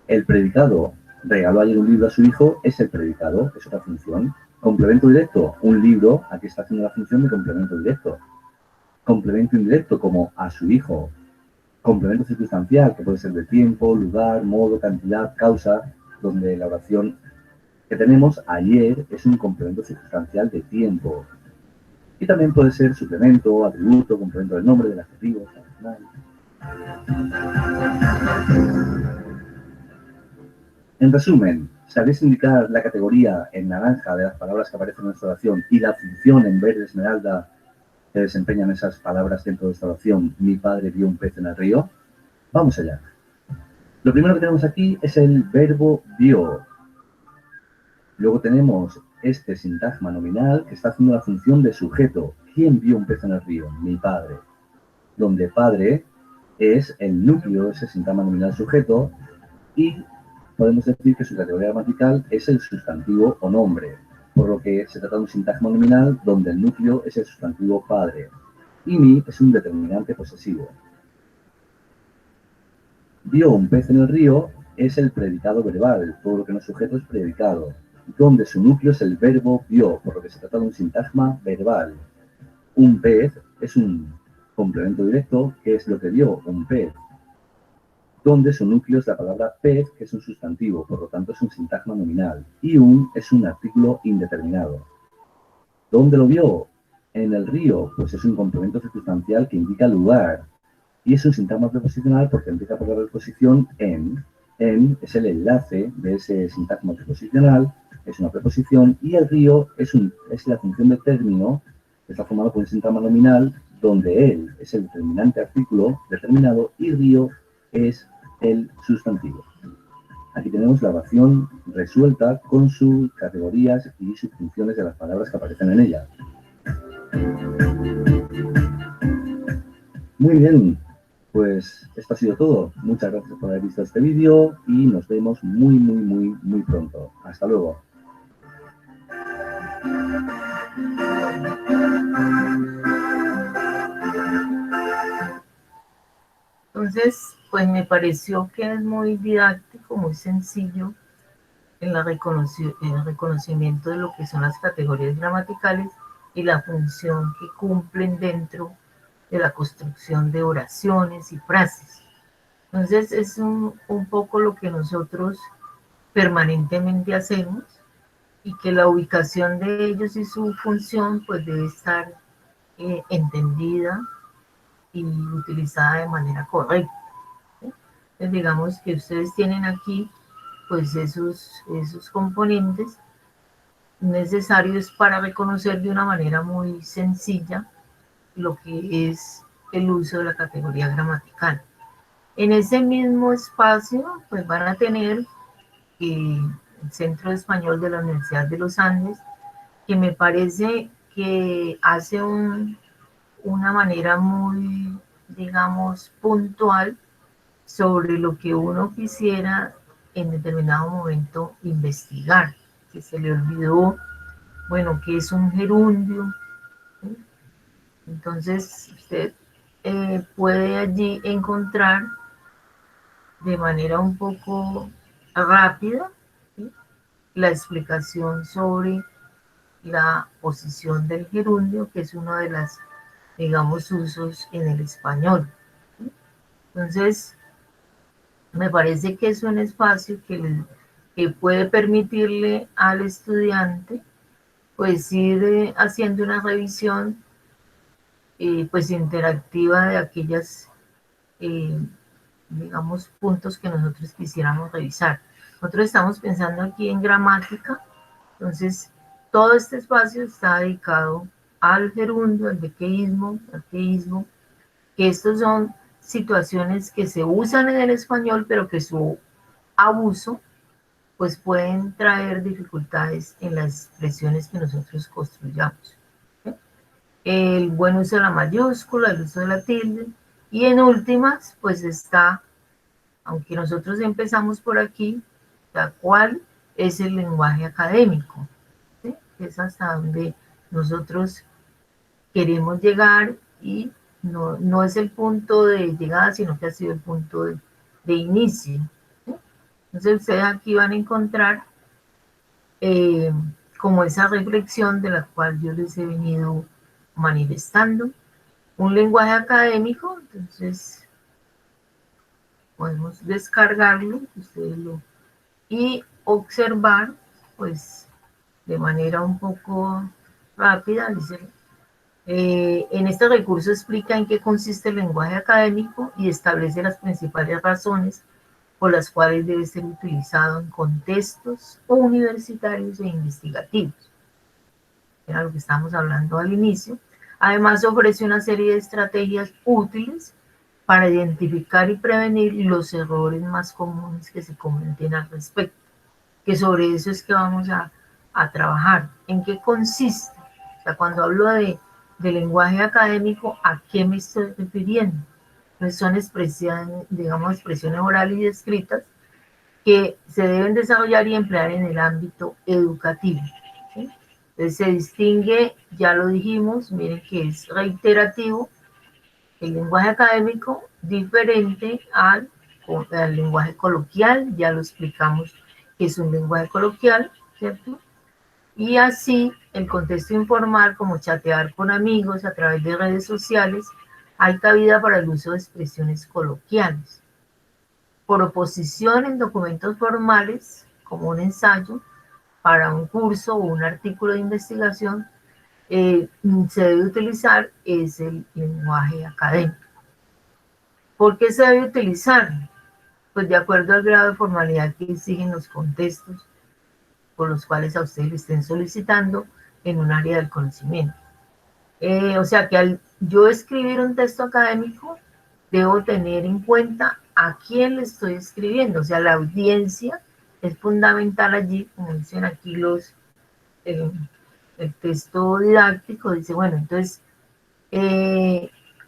El predicado, regaló ayer un libro a su hijo, es el predicado, es otra función. Complemento directo, un libro, aquí está haciendo la función de complemento directo. Complemento indirecto, como a su hijo. Complemento circunstancial, que puede ser de tiempo, lugar, modo, cantidad, causa, donde la oración que tenemos ayer es un complemento circunstancial de tiempo. Y también puede ser suplemento, atributo, complemento del nombre, del adjetivo, tal. En resumen, ¿sabéis indicar la categoría en naranja de las palabras que aparecen en nuestra oración y la función en verde esmeralda que desempeñan esas palabras dentro de esta oración? Mi padre vio un pez en el río. Vamos allá. Lo primero que tenemos aquí es el verbo vio. Luego tenemos este sintagma nominal que está haciendo la función de sujeto. ¿Quién vio un pez en el río? Mi padre. Donde padre es el núcleo, ese sintagma nominal sujeto, y podemos decir que su categoría gramatical es el sustantivo o nombre, por lo que se trata de un sintagma nominal donde el núcleo es el sustantivo padre. Y mi es un determinante posesivo. Vio un pez en el río es el predicado verbal, todo lo que no es sujeto es predicado, donde su núcleo es el verbo vio, por lo que se trata de un sintagma verbal. Un pez es un complemento directo, que es lo que vio un pez, donde su núcleo es la palabra pez, que es un sustantivo, por lo tanto es un sintagma nominal, y un es un artículo indeterminado. ¿Dónde lo vio? En el río, pues es un complemento circunstancial que indica lugar, y es un sintagma preposicional porque empieza por la preposición en. En es el enlace de ese sintagma preposicional, es una preposición, y el río es la función de término, que está formado por un sintagma nominal, donde él es el determinante artículo determinado y río es el sustantivo. Aquí tenemos la oración resuelta con sus categorías y sus funciones de las palabras que aparecen en ella. Muy bien, pues esto ha sido todo. Muchas gracias por haber visto este vídeo y nos vemos muy pronto. Hasta luego. Entonces, pues me pareció que es muy didáctico, muy sencillo en el reconocimiento de lo que son las categorías gramaticales y la función que cumplen dentro de la construcción de oraciones y frases. Entonces es un poco lo que nosotros permanentemente hacemos y que la ubicación de ellos y su función pues debe estar entendida y utilizada de manera correcta. Entonces digamos que ustedes tienen aquí pues esos componentes necesarios para reconocer de una manera muy sencilla lo que es el uso de la categoría gramatical. En ese mismo espacio, pues van a tener el Centro de Español de la Universidad de los Andes, que me parece que hace una manera muy, digamos, puntual sobre lo que uno quisiera en determinado momento investigar, que se le olvidó, bueno, qué es un gerundio, ¿sí? Entonces, usted puede allí encontrar de manera un poco rápida, ¿sí?, la explicación sobre la posición del gerundio, que es uno de los, digamos, usos en el español, ¿sí? Entonces, me parece que es un espacio que puede permitirle al estudiante pues ir haciendo una revisión pues interactiva de aquellas eh, digamos, puntos que nosotros quisiéramos revisar. Nosotros estamos pensando aquí en gramática, entonces todo este espacio está dedicado al gerundio, al dequeísmo, arqueísmo, que estos son situaciones que se usan en el español, pero que su abuso pues pueden traer dificultades en las expresiones que nosotros construyamos, ¿sí? El buen uso de la mayúscula, el uso de la tilde, y en últimas pues está, aunque nosotros empezamos por aquí, cuál es el lenguaje académico, ¿sí? Es hasta donde nosotros queremos llegar y no es el punto de llegada, sino que ha sido el punto de inicio, ¿sí? Entonces ustedes aquí van a encontrar eh, como esa reflexión de la cual yo les he venido manifestando. Un lenguaje académico, entonces podemos descargarlo, ustedes y observar, pues de manera un poco rápida, dice, en este recurso explica en qué consiste el lenguaje académico y establece las principales razones por las cuales debe ser utilizado en contextos universitarios e investigativos. Era lo que estábamos hablando al inicio. Además, ofrece una serie de estrategias útiles para identificar y prevenir los errores más comunes que se cometen al respecto, que sobre eso es que vamos a trabajar. ¿En qué consiste? O sea, cuando hablo de lenguaje académico, ¿a qué me estoy refiriendo? Pues son expresiones, digamos, expresiones orales y escritas que se deben desarrollar y emplear en el ámbito educativo, ¿sí? Entonces se distingue, ya lo dijimos, miren que es reiterativo, el lenguaje académico diferente al lenguaje coloquial, ya lo explicamos que es un lenguaje coloquial, ¿cierto? Y así el contexto informal, como chatear con amigos a través de redes sociales, hay cabida para el uso de expresiones coloquiales. Por oposición, en documentos formales, como un ensayo para un curso o un artículo de investigación, se debe utilizar es el lenguaje académico. ¿Por qué se debe utilizar? Pues de acuerdo al grado de formalidad que exigen los contextos por los cuales a ustedes le estén solicitando en un área del conocimiento. O sea que al yo escribir un texto académico, debo tener en cuenta a quién le estoy escribiendo, o sea, la audiencia es fundamental allí, como dicen aquí el, el texto didáctico, dice, bueno, entonces,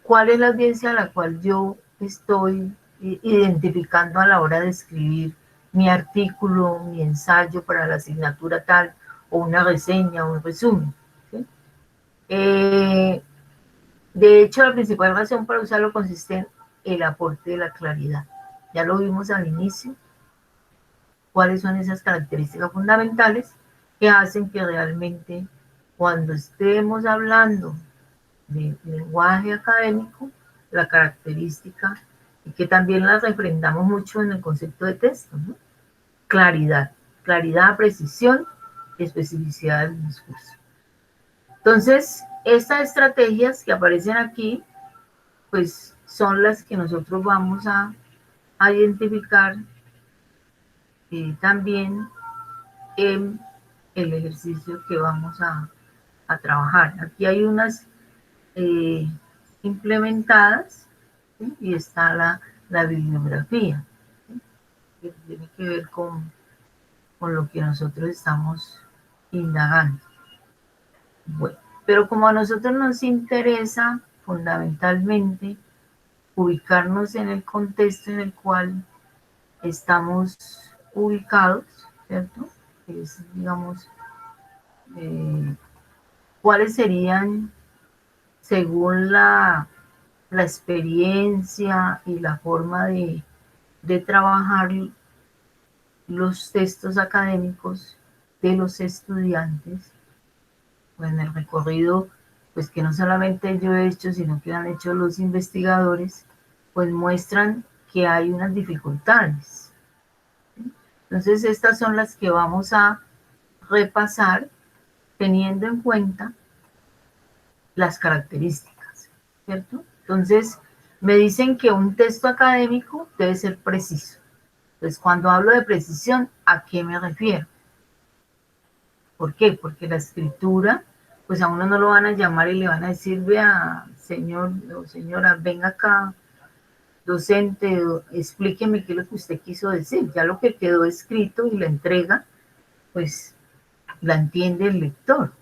¿cuál es la audiencia a la cual yo estoy identificando a la hora de escribir mi artículo, mi ensayo para la asignatura tal, o una reseña, o un resumen? ¿Sí? De hecho, la principal razón para usarlo consiste en el aporte de la claridad. Ya lo vimos al inicio, cuáles son esas características fundamentales que hacen que realmente cuando estemos hablando de lenguaje académico, la característica, y que también la refrendamos mucho en el concepto de texto, ¿no? Claridad, claridad, precisión y especificidad del discurso. Entonces, estas estrategias que aparecen aquí, pues son las que nosotros vamos a identificar también en el ejercicio que vamos a trabajar. Aquí hay unas eh, implementadas, ¿sí? Y está la bibliografía, ¿sí? Que tiene que ver con lo que nosotros estamos indagando. Bueno, pero como a nosotros nos interesa fundamentalmente ubicarnos en el contexto en el cual estamos ubicados, ¿cierto? Es, digamos, eh, cuáles serían, según la experiencia y la forma de trabajar los textos académicos de los estudiantes, pues en el recorrido, pues que no solamente yo he hecho, sino que han hecho los investigadores, pues muestran que hay unas dificultades. Entonces, estas son las que vamos a repasar teniendo en cuenta las características, ¿cierto? Entonces, me dicen que un texto académico debe ser preciso. Entonces, cuando hablo de precisión, ¿a qué me refiero? ¿Por qué? Porque la escritura, pues a uno no lo van a llamar y le van a decir, vea, señor o señora, venga acá, docente, explíqueme qué es lo que usted quiso decir. Ya lo que quedó escrito y la entrega, pues la entiende el lector,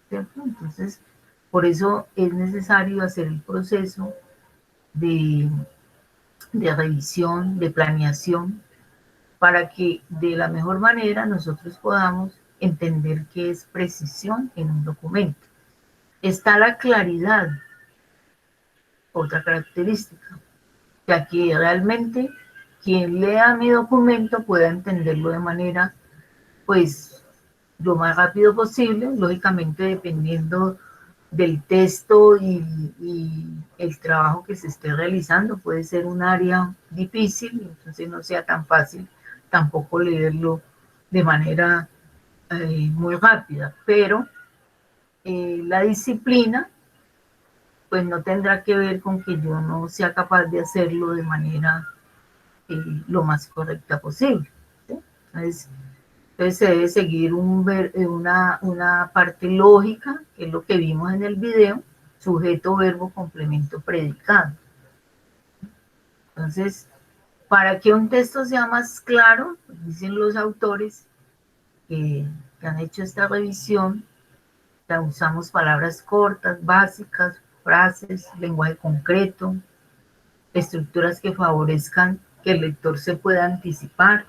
¿cierto? Entonces, por eso es necesario hacer el proceso de, de revisión, de planeación, para que de la mejor manera nosotros podamos entender qué es precisión en un documento. Está la claridad, otra característica, ya que realmente quien lea mi documento pueda entenderlo de manera, pues, lo más rápido posible, lógicamente dependiendo del texto y el trabajo que se esté realizando. Puede ser un área difícil, entonces no sea tan fácil tampoco leerlo de manera muy rápida, pero la disciplina pues no tendrá que ver con que yo no sea capaz de hacerlo de manera lo más correcta posible, ¿sí? Entonces se debe seguir una parte lógica, que es lo que vimos en el video, sujeto, verbo, complemento, predicado. Entonces, para que un texto sea más claro, dicen los autores que han hecho esta revisión, ya usamos palabras cortas, básicas, frases, lenguaje concreto, estructuras que favorezcan que el lector se pueda anticipar,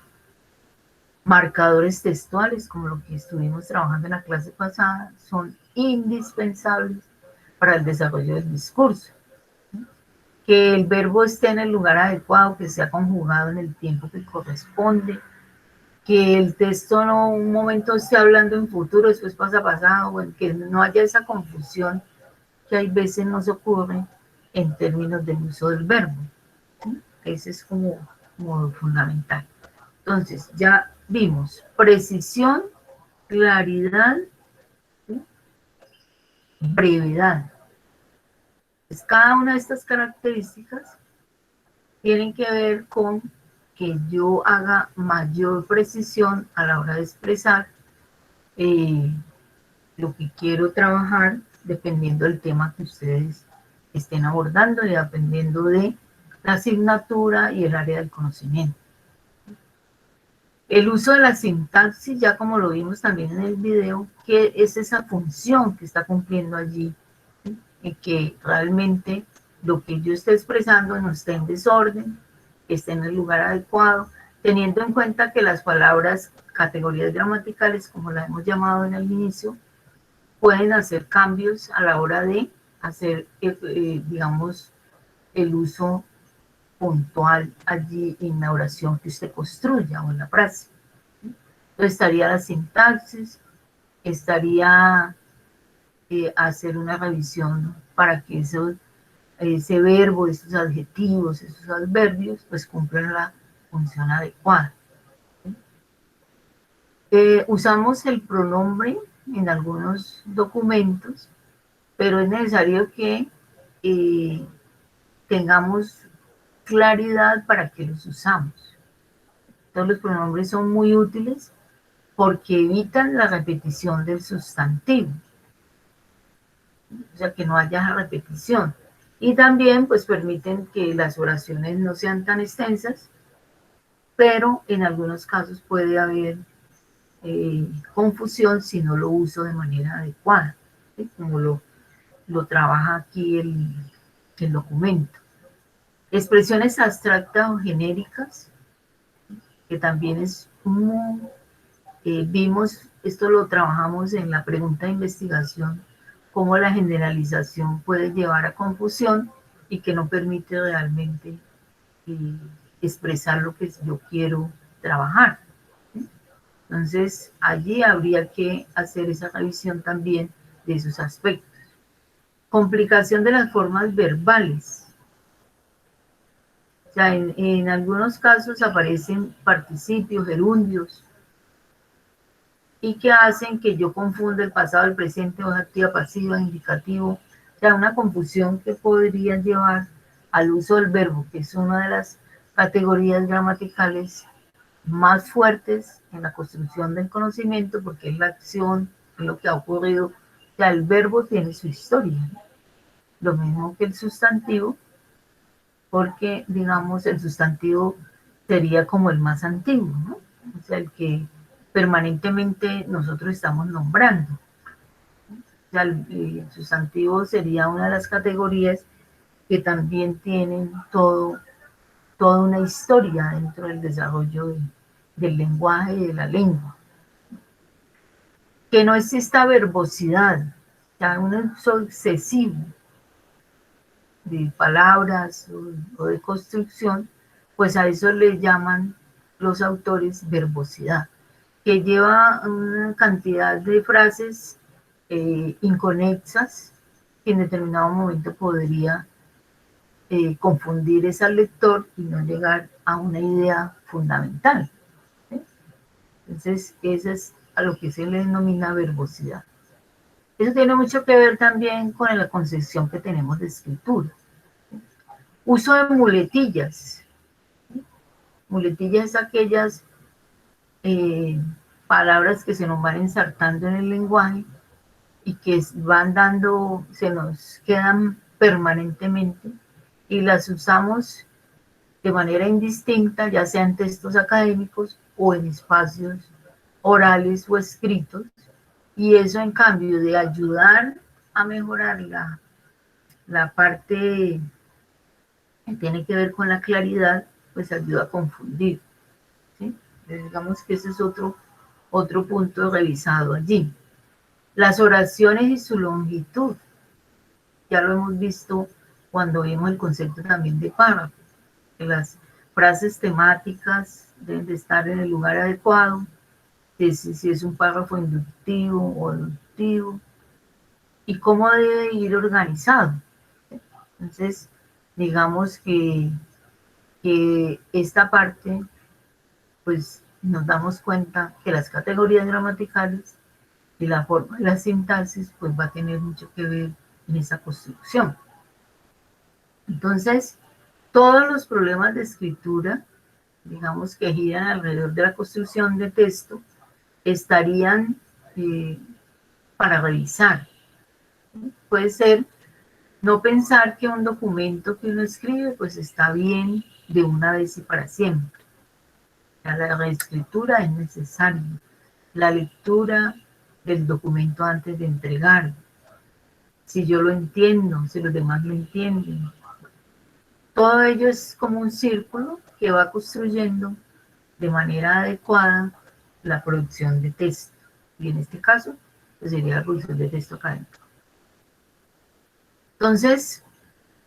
marcadores textuales, como lo que estuvimos trabajando en la clase pasada, son indispensables para el desarrollo del discurso. Que el verbo esté en el lugar adecuado, que sea conjugado en el tiempo que corresponde, que el texto no un momento esté hablando en futuro, después pasa pasado, bueno, que no haya esa confusión que hay veces nos ocurre en términos del uso del verbo. ¿Sí? Ese es como fundamental. Entonces, ya vimos precisión, claridad, ¿sí? Brevedad. Pues cada una de estas características tienen que ver con que yo haga mayor precisión a la hora de expresar eh, lo que quiero trabajar, dependiendo del tema que ustedes estén abordando y dependiendo de la asignatura y el área del conocimiento. El uso de la sintaxis, ya como lo vimos también en el video, que es esa función que está cumpliendo allí, ¿sí? Y que realmente lo que yo esté expresando no esté en desorden, que esté en el lugar adecuado, teniendo en cuenta que las palabras, categorías gramaticales, como las hemos llamado en el inicio, pueden hacer cambios a la hora de hacer, digamos, el uso puntual allí en la oración que usted construya o en la frase. Entonces estaría la sintaxis, estaría hacer una revisión para que ese verbo, esos adjetivos, esos adverbios, pues cumplan la función adecuada. Usamos el pronombre en algunos documentos, pero es necesario que tengamos claridad para qué los usamos. Entonces los pronombres son muy útiles porque evitan la repetición del sustantivo, o sea, que no haya repetición. Y también pues permiten que las oraciones no sean tan extensas, pero en algunos casos puede haber confusión si no lo uso de manera adecuada, ¿sí? Como lo trabaja aquí el documento. Expresiones abstractas o genéricas, que también es muy, vimos, esto lo trabajamos en la pregunta de investigación, cómo la generalización puede llevar a confusión y que no permite realmente eh, expresar lo que yo quiero trabajar. ¿Sí? Entonces, allí habría que hacer esa revisión también de esos aspectos. Complicación de las formas verbales. O sea, en algunos casos aparecen participios, gerundios, y que hacen que yo confunda el pasado, el presente, voz activa, pasiva, indicativo. O sea, una confusión que podría llevar al uso del verbo, que es una de las categorías gramaticales más fuertes en la construcción del conocimiento, porque es la acción, es lo que ha ocurrido. O sea, el verbo tiene su historia, ¿no? Lo mismo que el sustantivo, porque, digamos, el sustantivo sería como el más antiguo, ¿no? O sea, el que permanentemente nosotros estamos nombrando. O sea, el sustantivo sería una de las categorías que también tienen toda una historia dentro del desarrollo del lenguaje y de la lengua. Que no exista verbosidad, ya un uso excesivo de palabras o de construcción, pues a eso le llaman los autores verbosidad, que lleva una cantidad de frases inconexas que en determinado momento podría confundir ese al lector y no llegar a una idea fundamental. ¿Sí? Entonces, eso es a lo que se le denomina verbosidad. Eso tiene mucho que ver también con la concepción que tenemos de escritura. Uso de muletillas. Muletillas es aquellas eh, palabras que se nos van ensartando en el lenguaje y que van dando, se nos quedan permanentemente y las usamos de manera indistinta, ya sea en textos académicos o en espacios orales o escritos, y eso en cambio de ayudar a mejorar la parte que tiene que ver con la claridad, pues ayuda a confundir. ¿Sí? Entonces, digamos que ese es otro punto revisado allí. Las oraciones y su longitud, ya lo hemos visto cuando vimos el concepto también de párrafo, que las frases temáticas deben de estar en el lugar adecuado, si es un párrafo inductivo o deductivo, y cómo debe ir organizado. Entonces, digamos que esta parte, pues nos damos cuenta que las categorías gramaticales y la forma de la sintaxis, pues va a tener mucho que ver en esa construcción. Entonces, todos los problemas de escritura, digamos que giran alrededor de la construcción de texto, estarían para revisar. Puede ser no pensar que un documento que uno escribe pues está bien de una vez y para siempre. La reescritura es necesaria. La lectura del documento antes de entregarlo. Si yo lo entiendo, si los demás lo entienden. Todo ello es como un círculo que va construyendo de manera adecuada la producción de texto. Y en este caso, pues sería la producción de texto académico. Entonces,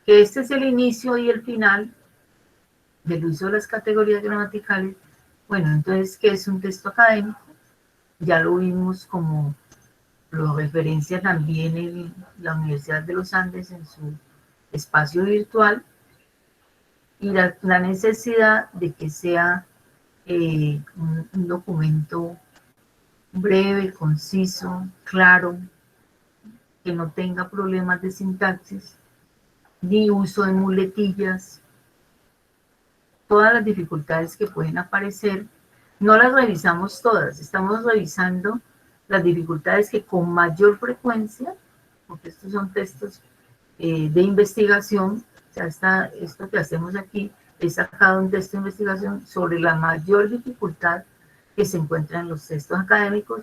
que este es el inicio y el final del uso de las categorías gramaticales. Bueno, entonces, ¿qué es un texto académico? Ya lo vimos como lo referencia también en la Universidad de los Andes en su espacio virtual, y la necesidad de que sea un documento breve, conciso, claro, que no tenga problemas de sintaxis, ni uso de muletillas, todas las dificultades que pueden aparecer. No las revisamos todas, estamos revisando las dificultades que con mayor frecuencia, porque estos son textos de investigación, o sea, esto que hacemos aquí es sacado un texto de investigación sobre la mayor dificultad que se encuentra en los textos académicos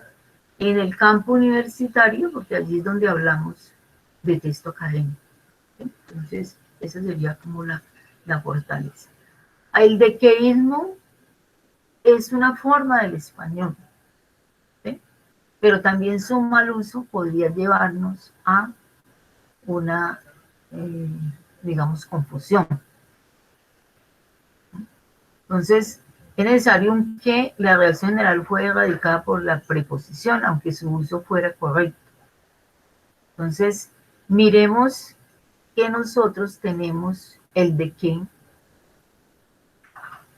en el campo universitario, porque allí es donde hablamos de texto académico. Entonces, esa sería como la fortaleza. El dequeísmo es una forma del español, ¿sí? Pero también su mal uso podría llevarnos a una, digamos, confusión. Entonces, es necesario que la redacción general fuera erradicada por la preposición, aunque su uso fuera correcto. Entonces, miremos que nosotros tenemos el de que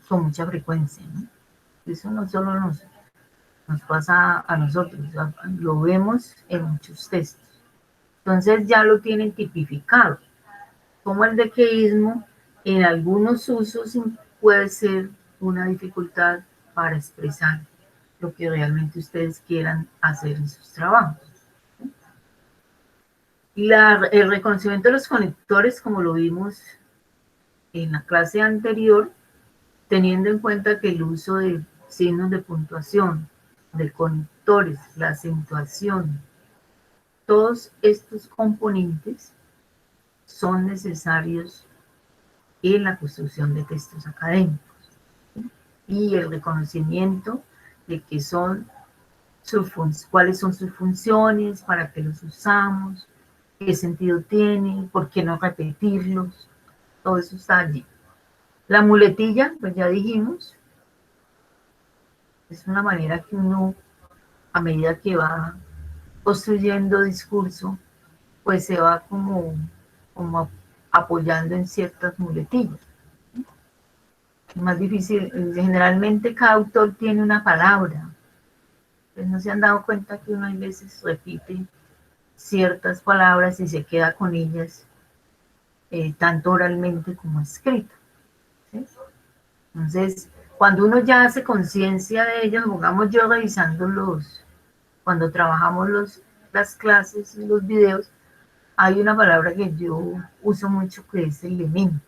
con mucha frecuencia, ¿no? Eso no solo nos pasa a nosotros, lo vemos en muchos textos. Entonces ya lo tienen tipificado, como el dequeísmo en algunos usos puede ser una dificultad para expresar lo que realmente ustedes quieran hacer en sus trabajos. El reconocimiento de los conectores, como lo vimos en la clase anterior, teniendo en cuenta que el uso de signos de puntuación, de conectores, la acentuación, todos estos componentes son necesarios en la construcción de textos académicos. y el reconocimiento de qué son cuáles son sus funciones, para qué los usamos, qué sentido tiene, por qué no repetirlos, todo eso está allí. La muletilla, pues ya dijimos, es una manera que uno, a medida que va construyendo discurso, pues se va como apoyando en ciertas muletillas. Es más difícil, generalmente cada autor tiene una palabra, pues no se han dado cuenta que uno a veces repite ciertas palabras y se queda con ellas tanto oralmente como escrito, ¿sí? Entonces, cuando uno ya hace conciencia de ellos, pongamos yo revisando cuando trabajamos las clases y los videos, hay una palabra que yo uso mucho que es elementos.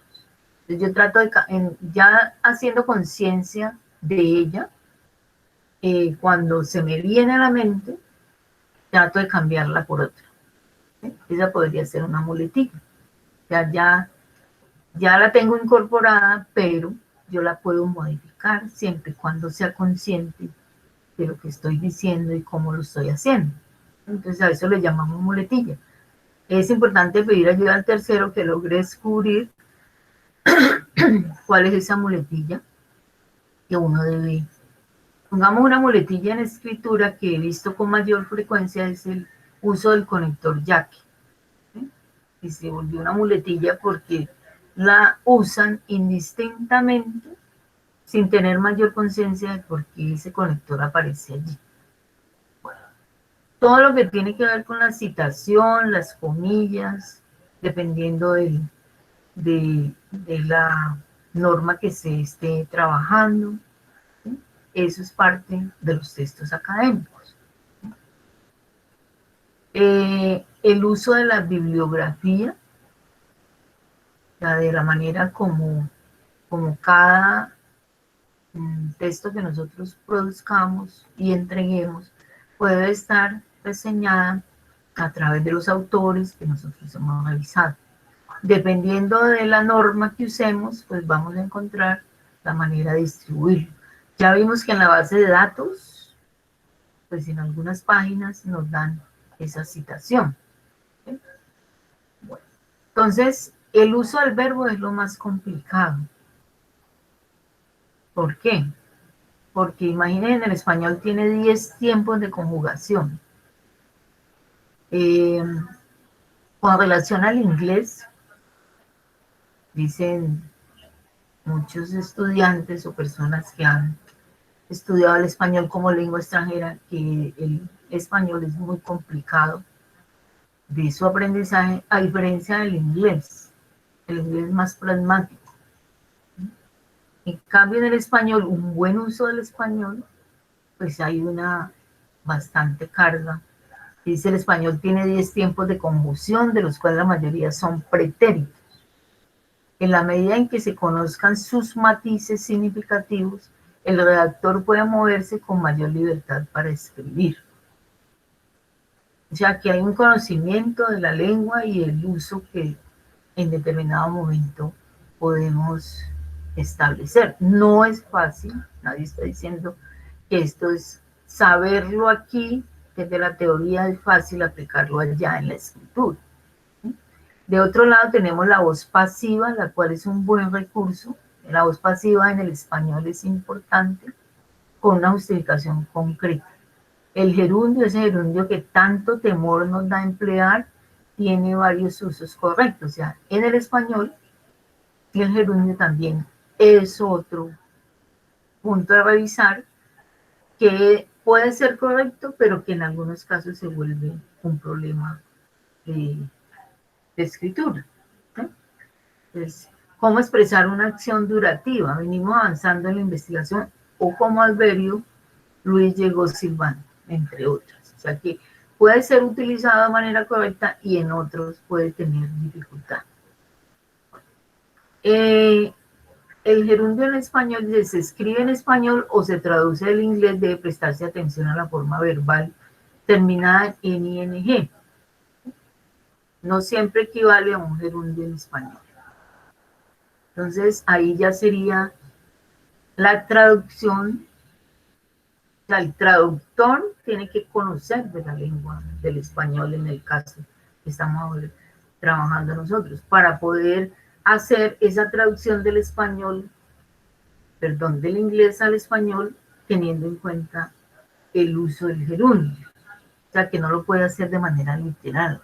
Entonces yo trato de, ya haciendo conciencia de ella, cuando se me viene a la mente, trato de cambiarla por otra, ¿sí? Esa podría ser una muletilla. Ya la tengo incorporada, pero yo la puedo modificar siempre y cuando sea consciente de lo que estoy diciendo y cómo lo estoy haciendo. Entonces a eso le llamamos muletilla. Es importante pedir ayuda al tercero que logre descubrir cuál es esa muletilla que uno debe. Pongamos una muletilla en escritura que he visto con mayor frecuencia es el uso del conector jack, ¿sí? Y se volvió una muletilla porque la usan indistintamente sin tener mayor conciencia de por qué ese conector aparece allí. Bueno, todo lo que tiene que ver con la citación, las comillas, dependiendo de la norma que se esté trabajando, ¿sí? Eso es parte de los textos académicos. El uso de la bibliografía, de la manera como cada texto que nosotros produzcamos y entreguemos puede estar reseñada a través de los autores que nosotros hemos revisado. Dependiendo de la norma que usemos, pues vamos a encontrar la manera de distribuirlo. Ya vimos que en la base de datos, pues en algunas páginas nos dan esa citación, ¿sí? Bueno, entonces, el uso del verbo es lo más complicado. ¿Por qué? Porque imaginen, el español tiene 10 tiempos de conjugación. Eh, con relación al inglés, dicen muchos estudiantes o personas que han estudiado el español como lengua extranjera, que el español es muy complicado de su aprendizaje, a diferencia del inglés. El inglés es más pragmático. En cambio, en el español, un buen uso del español, pues hay una bastante carga. Dice el español tiene 10 tiempos de conjunción, de los cuales la mayoría son pretéritos. En la medida en que se conozcan sus matices significativos, el redactor puede moverse con mayor libertad para escribir. O sea, que hay un conocimiento de la lengua y el uso que en determinado momento podemos establecer. No es fácil, nadie está diciendo que esto es saberlo aquí, desde la teoría es fácil aplicarlo allá en la escritura. De otro lado tenemos la voz pasiva, la cual es un buen recurso. La voz pasiva en el español es importante, con una justificación concreta. El gerundio, ese gerundio que tanto temor nos da emplear, tiene varios usos correctos. O sea, en el español, y el gerundio también es otro punto de revisar, que puede ser correcto, pero que en algunos casos se vuelve un problema de escritura, ¿sí? Entonces, ¿cómo expresar una acción durativa? Venimos avanzando en la investigación, o como Alberio, Luis llegó Silvano, entre otras. O sea que puede ser utilizado de manera correcta y en otros puede tener dificultad. El gerundio en español, si se escribe en español o se traduce del inglés, debe prestarse atención a la forma verbal terminada en ing. No siempre equivale a un gerundio en español. Entonces, ahí ya sería La traducción, o sea, el traductor tiene que conocer de la lengua del español en el caso que estamos ahora trabajando nosotros, para poder hacer esa traducción del español, perdón, del inglés al español, teniendo en cuenta el uso del gerundio. O sea, que no lo puede hacer de manera literal.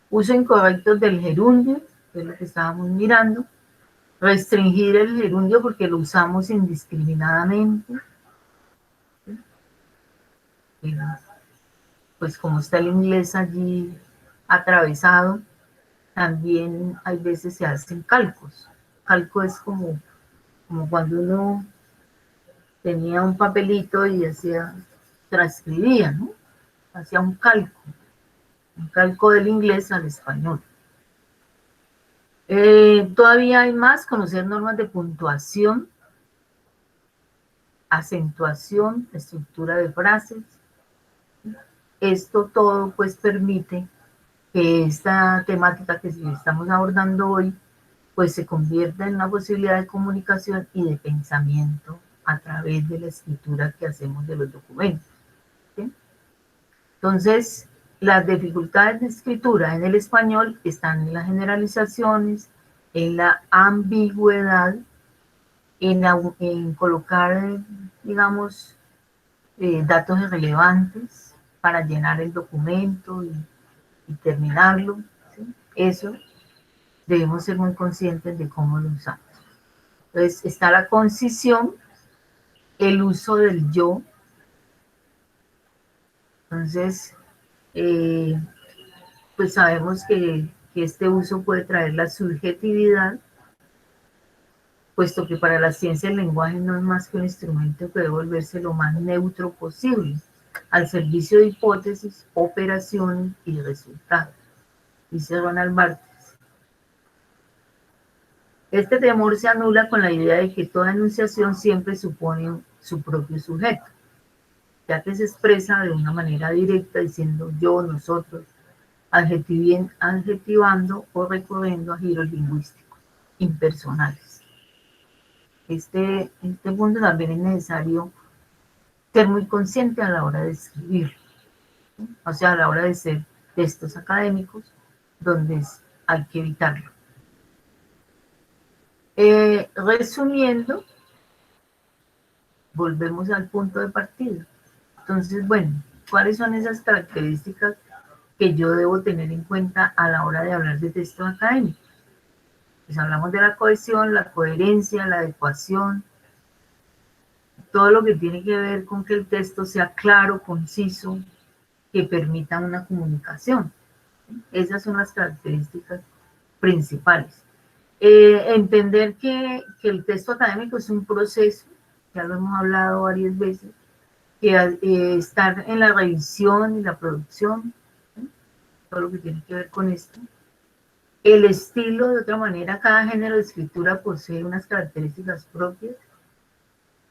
Uso incorrecto del gerundio, que es lo que estábamos mirando. Restringir el gerundio porque lo usamos indiscriminadamente. Pues como está el inglés allí atravesado, también hay veces se hacen calcos. Calco es como cuando uno tenía un papelito y transcribía, ¿no? Hacía un calco del inglés al español. Todavía hay más, conocer normas de puntuación, acentuación, estructura de frases. Esto todo pues permite que esta temática que estamos abordando hoy pues se convierta en una posibilidad de comunicación y de pensamiento a través de la escritura que hacemos de los documentos. ¿Sí? Entonces, las dificultades de escritura en el español están en las generalizaciones, en la ambigüedad, en colocar, digamos, datos irrelevantes para llenar el documento y terminarlo. ¿Sí? Eso debemos ser muy conscientes de cómo lo usamos. Entonces está la concisión, el uso del yo. Entonces, pues sabemos que este uso puede traer la subjetividad, puesto que para la ciencia el lenguaje no es más que un instrumento que debe volverse lo más neutro posible, al servicio de hipótesis, operaciones y resultados, dice Ronald Barthes. Este temor se anula con la idea de que toda enunciación siempre supone su propio sujeto, ya que se expresa de una manera directa diciendo yo, nosotros, adjetivando o recurriendo a giros lingüísticos impersonales. Este punto también es necesario ser muy consciente a la hora de escribir, ¿sí? O sea, a la hora de hacer textos académicos, donde hay que evitarlo. Resumiendo, volvemos al punto de partida. Entonces, bueno, ¿cuáles son esas características que yo debo tener en cuenta a la hora de hablar de texto académico? Pues hablamos de la cohesión, la coherencia, la adecuación, todo lo que tiene que ver con que el texto sea claro, conciso, que permita una comunicación. Esas son las características principales. Entender que el texto académico es un proceso, ya lo hemos hablado varias veces, que estar en la revisión y la producción, ¿sí? Todo lo que tiene que ver con esto. El estilo, de otra manera, cada género de escritura posee unas características propias.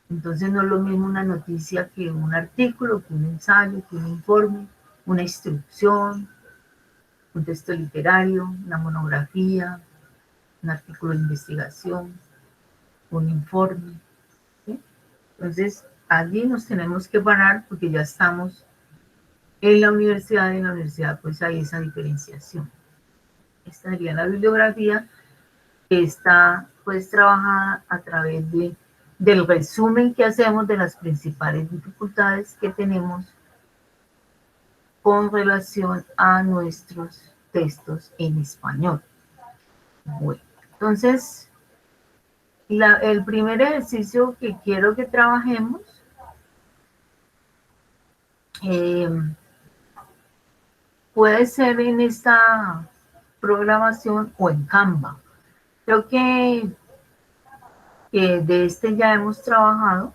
Entonces no es lo mismo una noticia que un artículo, que un ensayo, que un informe, una instrucción, un texto literario, una monografía, un artículo de investigación, un informe. ¿Sí? Entonces allí nos tenemos que parar porque ya estamos en la universidad, y en la universidad pues hay esa diferenciación. Esta sería la bibliografía que está pues trabajada a través del resumen que hacemos de las principales dificultades que tenemos con relación a nuestros textos en español. Bueno, entonces, el primer ejercicio que quiero que trabajemos puede ser en esta programación o en Canva. Creo que de este ya hemos trabajado,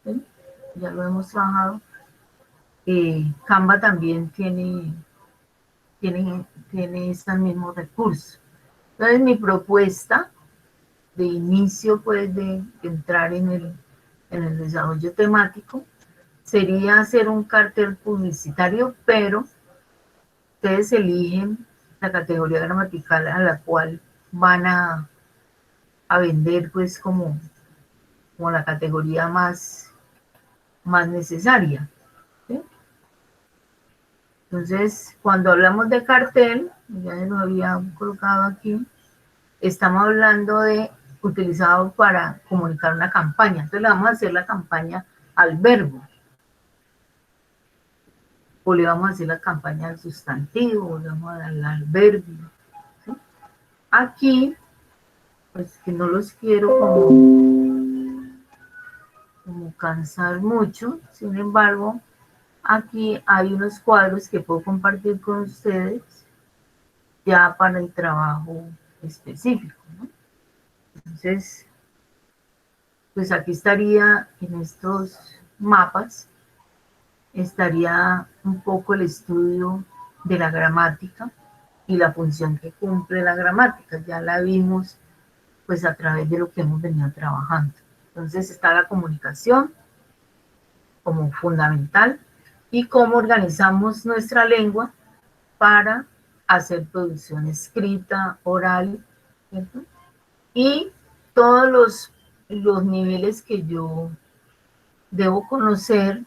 ¿sí? Ya lo hemos trabajado. Canva también tiene estos mismos recursos. Entonces mi propuesta de inicio pues de entrar en el desarrollo temático sería hacer un cartel publicitario, pero ustedes eligen la categoría gramatical a la cual van a a vender pues como la categoría más necesaria, ¿sí? Entonces, cuando hablamos de cartel, ya lo había colocado aquí, estamos hablando de utilizado para comunicar una campaña. Entonces le vamos a hacer la campaña al verbo, o le vamos a hacer la campaña al sustantivo, o le vamos a dar al verbo, ¿sí? Aquí, pues que no los quiero como cansar mucho, sin embargo, aquí hay unos cuadros que puedo compartir con ustedes ya para el trabajo específico, ¿no? Entonces, pues aquí estaría en estos mapas, estaría un poco el estudio de la gramática y la función que cumple la gramática. Ya la vimos pues a través de lo que hemos venido trabajando. Entonces está la comunicación como fundamental y cómo organizamos nuestra lengua para hacer producción escrita, oral, ¿cierto? Y todos los niveles que yo debo conocer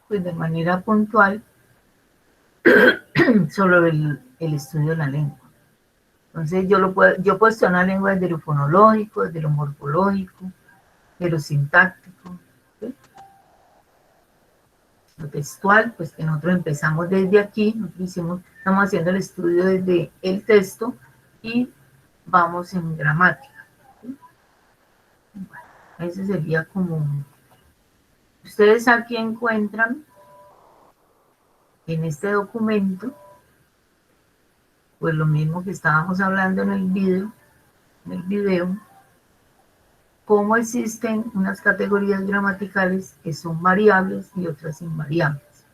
pues, de manera puntual sobre el estudio de la lengua. Entonces yo puedo estudiar una lengua desde lo fonológico, desde lo morfológico, de lo sintáctico, ¿sí? Lo textual, pues que nosotros empezamos desde aquí, estamos haciendo el estudio desde el texto y vamos en gramática, ¿sí? Bueno, ese sería como, ustedes aquí encuentran en este documento, pues lo mismo que estábamos hablando en el video, cómo existen unas categorías gramaticales que son variables y otras invariables.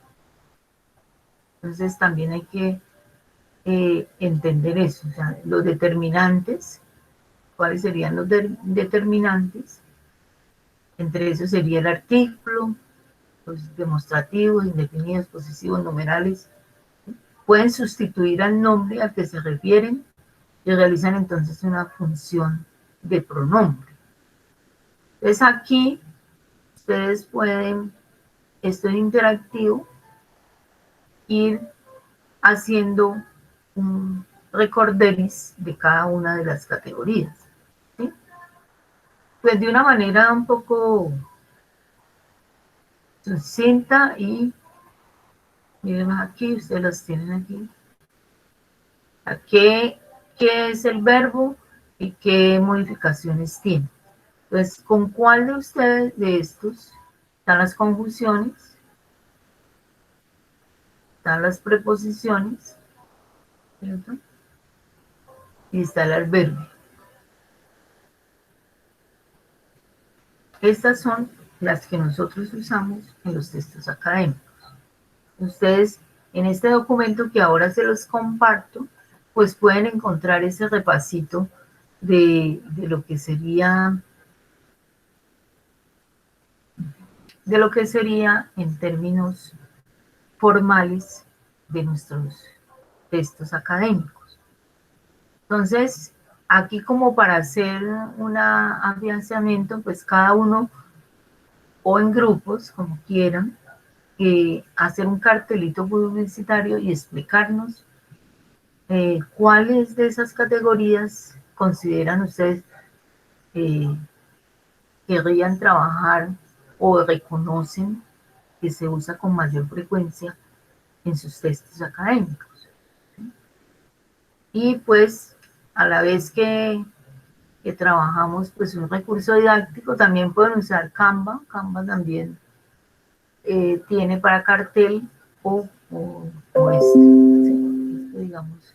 Entonces también hay que entender eso, o sea, los determinantes, cuáles serían los determinantes, entre esos sería el artículo, los demostrativos, indefinidos, posesivos, numerales, pueden sustituir al nombre al que se refieren y realizan entonces una función de pronombre. Entonces aquí ustedes pueden, esto es interactivo, ir haciendo un recorderis de cada una de las categorías, ¿sí? Pues de una manera un poco sucinta y miren aquí, ustedes los tienen aquí. ¿Qué es el verbo y qué modificaciones tiene? Pues, ¿con cuál de ustedes de estos están las conjunciones? Están las preposiciones, ¿cierto? Y está el adverbio. Estas son las que nosotros usamos en los textos académicos. Ustedes, en este documento que ahora se los comparto, pues pueden encontrar ese repasito de lo que sería en términos formales de nuestros textos académicos. Entonces, aquí como para hacer un afianzamiento, pues cada uno o en grupos, como quieran, hacer un cartelito publicitario y explicarnos cuáles de esas categorías consideran ustedes eh, querrían trabajar o reconocen que se usa con mayor frecuencia en sus textos académicos. Y pues a la vez que trabajamos pues un recurso didáctico, también pueden usar Canva. Canva también tiene para cartel o esto, digamos.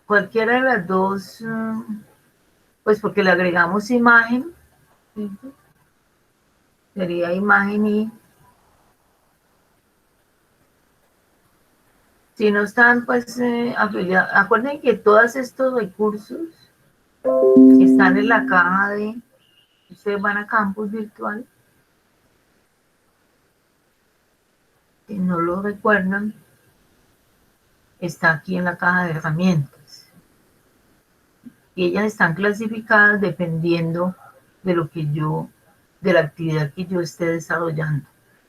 Cualquiera de las dos, pues porque le agregamos imagen, ¿sí? Sería imagen y si no están pues afiliados, acuerden que todos estos recursos están en la caja de, ustedes van a campus virtual, si no lo recuerdan, está aquí en la caja de herramientas. Y ellas están clasificadas dependiendo de lo que yo, de la actividad que yo esté desarrollando.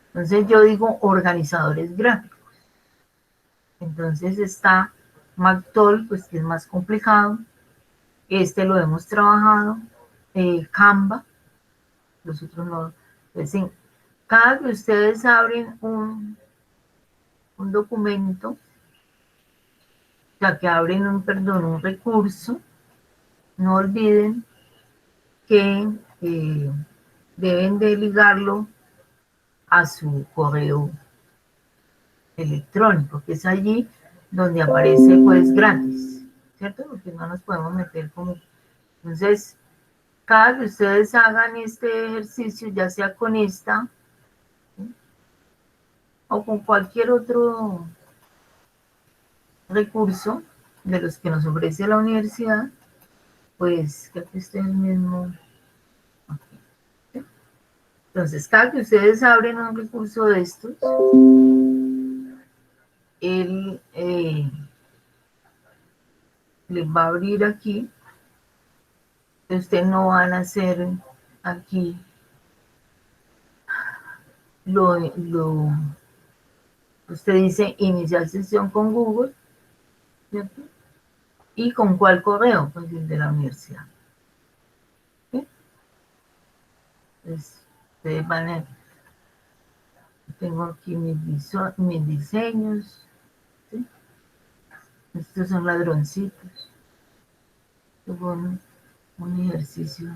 Entonces yo digo organizadores gráficos. Entonces está Mactol, pues que es más complicado. Este lo hemos trabajado. Canva, los otros no. Pues, sí, cada que ustedes abren un documento, o sea, que abren un recurso, no olviden que deben de ligarlo a su correo electrónico, que es allí donde aparece pues gratis, ¿cierto? Porque no nos podemos meter como... Entonces, cada que ustedes hagan este ejercicio, ya sea con esta, ¿sí?, o con cualquier otro recurso de los que nos ofrece la universidad, pues que aquí esté el mismo. ¿Sí? Entonces, cada que ustedes abren un recurso de estos, él les va a abrir aquí. Ustedes no van a hacer aquí usted dice iniciar sesión con Google, ¿cierto? ¿Y con cuál correo? Pues el de la universidad. ¿Sí? Entonces, ustedes van a... Tengo aquí mis diseños, ¿sí? Estos son ladroncitos. Tuvo un ejercicio.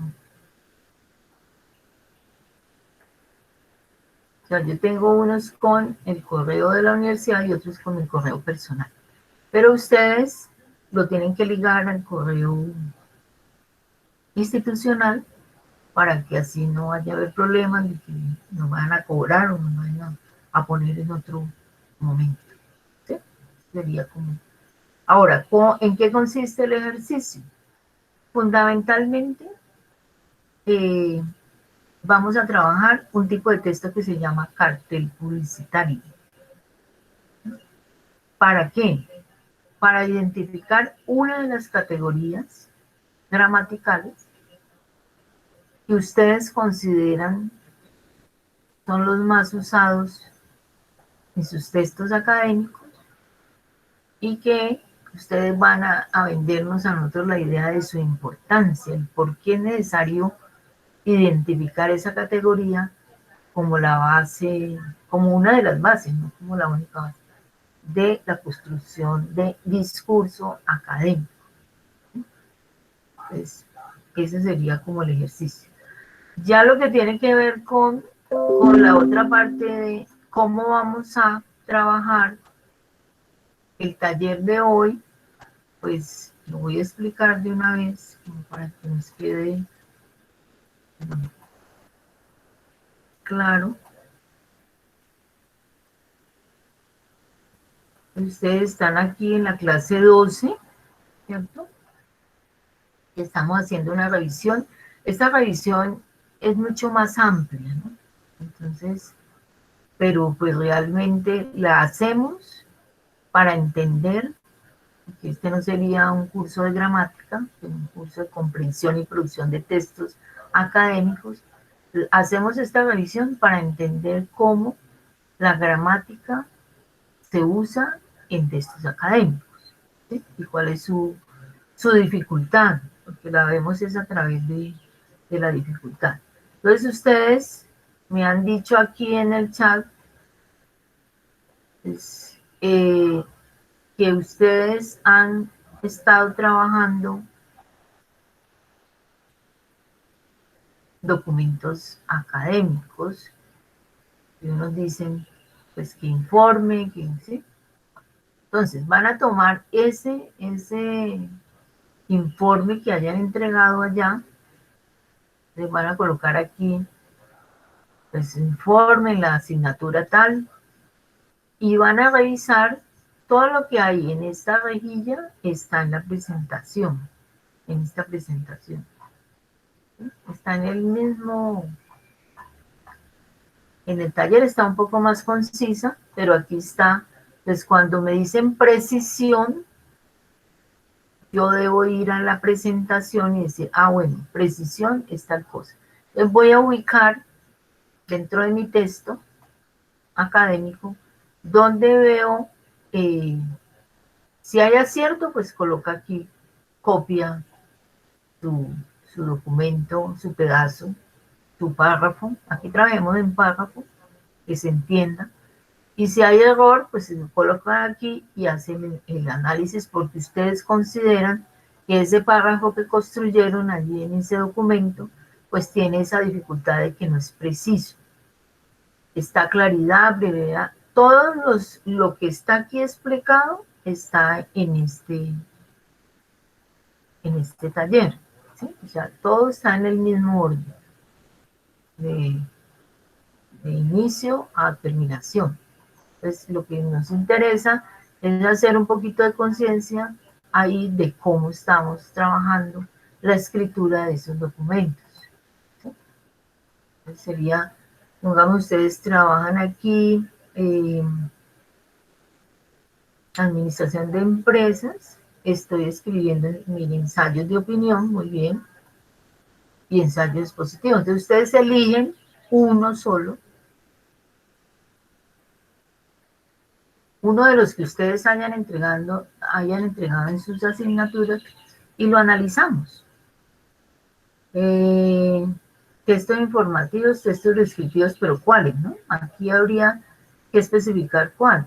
O sea, yo tengo unos con el correo de la universidad y otros con el correo personal. Pero ustedes lo tienen que ligar al correo institucional para que así no vaya a haber problemas de que nos van a cobrar o nos van a poner en otro momento. ¿Sí? Sería como... Ahora, ¿en qué consiste el ejercicio? Fundamentalmente, eh, vamos a trabajar un tipo de texto que se llama cartel publicitario. ¿Para qué? Para identificar una de las categorías gramaticales que ustedes consideran son los más usados en sus textos académicos y que ustedes van a vendernos a nosotros la idea de su importancia, el por qué es necesario identificar esa categoría como la base, como una de las bases, no como la única base, de la construcción de discurso académico. Entonces, ese sería como el ejercicio. Ya lo que tiene que ver con la otra parte de cómo vamos a trabajar el taller de hoy, pues lo voy a explicar de una vez, como para que nos quede claro. Ustedes están aquí en la clase 12, ¿cierto? Estamos haciendo una revisión. Esta revisión es mucho más amplia, ¿no? Entonces, pero pues realmente la hacemos para entender que este no sería un curso de gramática, sino un curso de comprensión y producción de textos académicos. Hacemos esta revisión para entender cómo la gramática se usa en textos académicos, ¿sí? Y cuál es su dificultad, porque la vemos es a través de la dificultad. Entonces ustedes me han dicho aquí en el chat pues, que ustedes han estado trabajando documentos académicos, y unos dicen pues que informe, que ¿sí? Entonces van a tomar ese informe que hayan entregado allá, les van a colocar aquí pues informe en la asignatura tal y van a revisar todo lo que hay en esta rejilla está en la presentación, en esta presentación. ¿Sí? Está en el mismo, en el taller está un poco más concisa, pero aquí está Entonces, cuando me dicen precisión, yo debo ir a la presentación y decir, ah, bueno, precisión es tal cosa. Entonces voy a ubicar dentro de mi texto académico donde veo, si hay acierto, pues coloca aquí, copia su, su documento, su pedazo, su párrafo. Aquí trabajemos en párrafo, que se entienda. Y si hay error, pues se colocan aquí y hacen el análisis porque ustedes consideran que ese párrafo que construyeron allí en ese documento, pues tiene esa dificultad de que no es preciso. Está claridad, brevedad, lo que está aquí explicado está en este taller. ¿Sí? O sea, todo está en el mismo orden, de, de inicio a terminación. Pues lo que nos interesa es hacer un poquito de conciencia ahí de cómo estamos trabajando la escritura de esos documentos. ¿Sí? Entonces sería, digamos, ustedes trabajan aquí, administración de empresas, estoy escribiendo mis ensayos de opinión, muy bien, y ensayos expositivos. Entonces ustedes eligen uno solo, uno de los que ustedes hayan entregado en sus asignaturas y lo analizamos. Textos informativos, textos descriptivos, pero ¿cuáles? ¿No? Aquí habría que especificar cuál.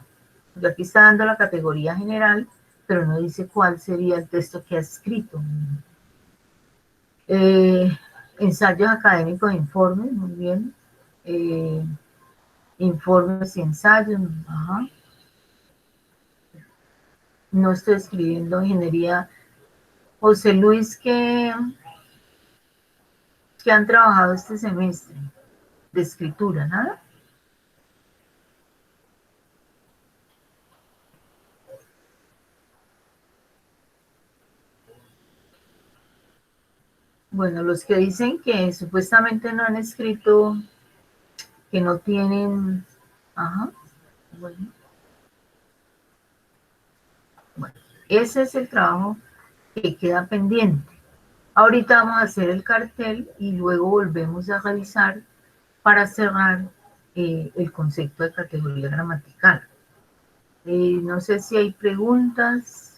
Porque aquí está dando la categoría general, pero no dice cuál sería el texto que ha escrito. Ensayos académicos e informes, muy bien. Informes y ensayos, ajá. No estoy escribiendo ingeniería. José Luis, ¿qué han trabajado este semestre? De escritura, ¿nada? Bueno, los que dicen que supuestamente no han escrito, que no tienen, ajá, bueno, bueno, ese es el trabajo que queda pendiente. Ahorita vamos a hacer el cartel y luego volvemos a revisar para cerrar el concepto de categoría gramatical. No sé si hay preguntas.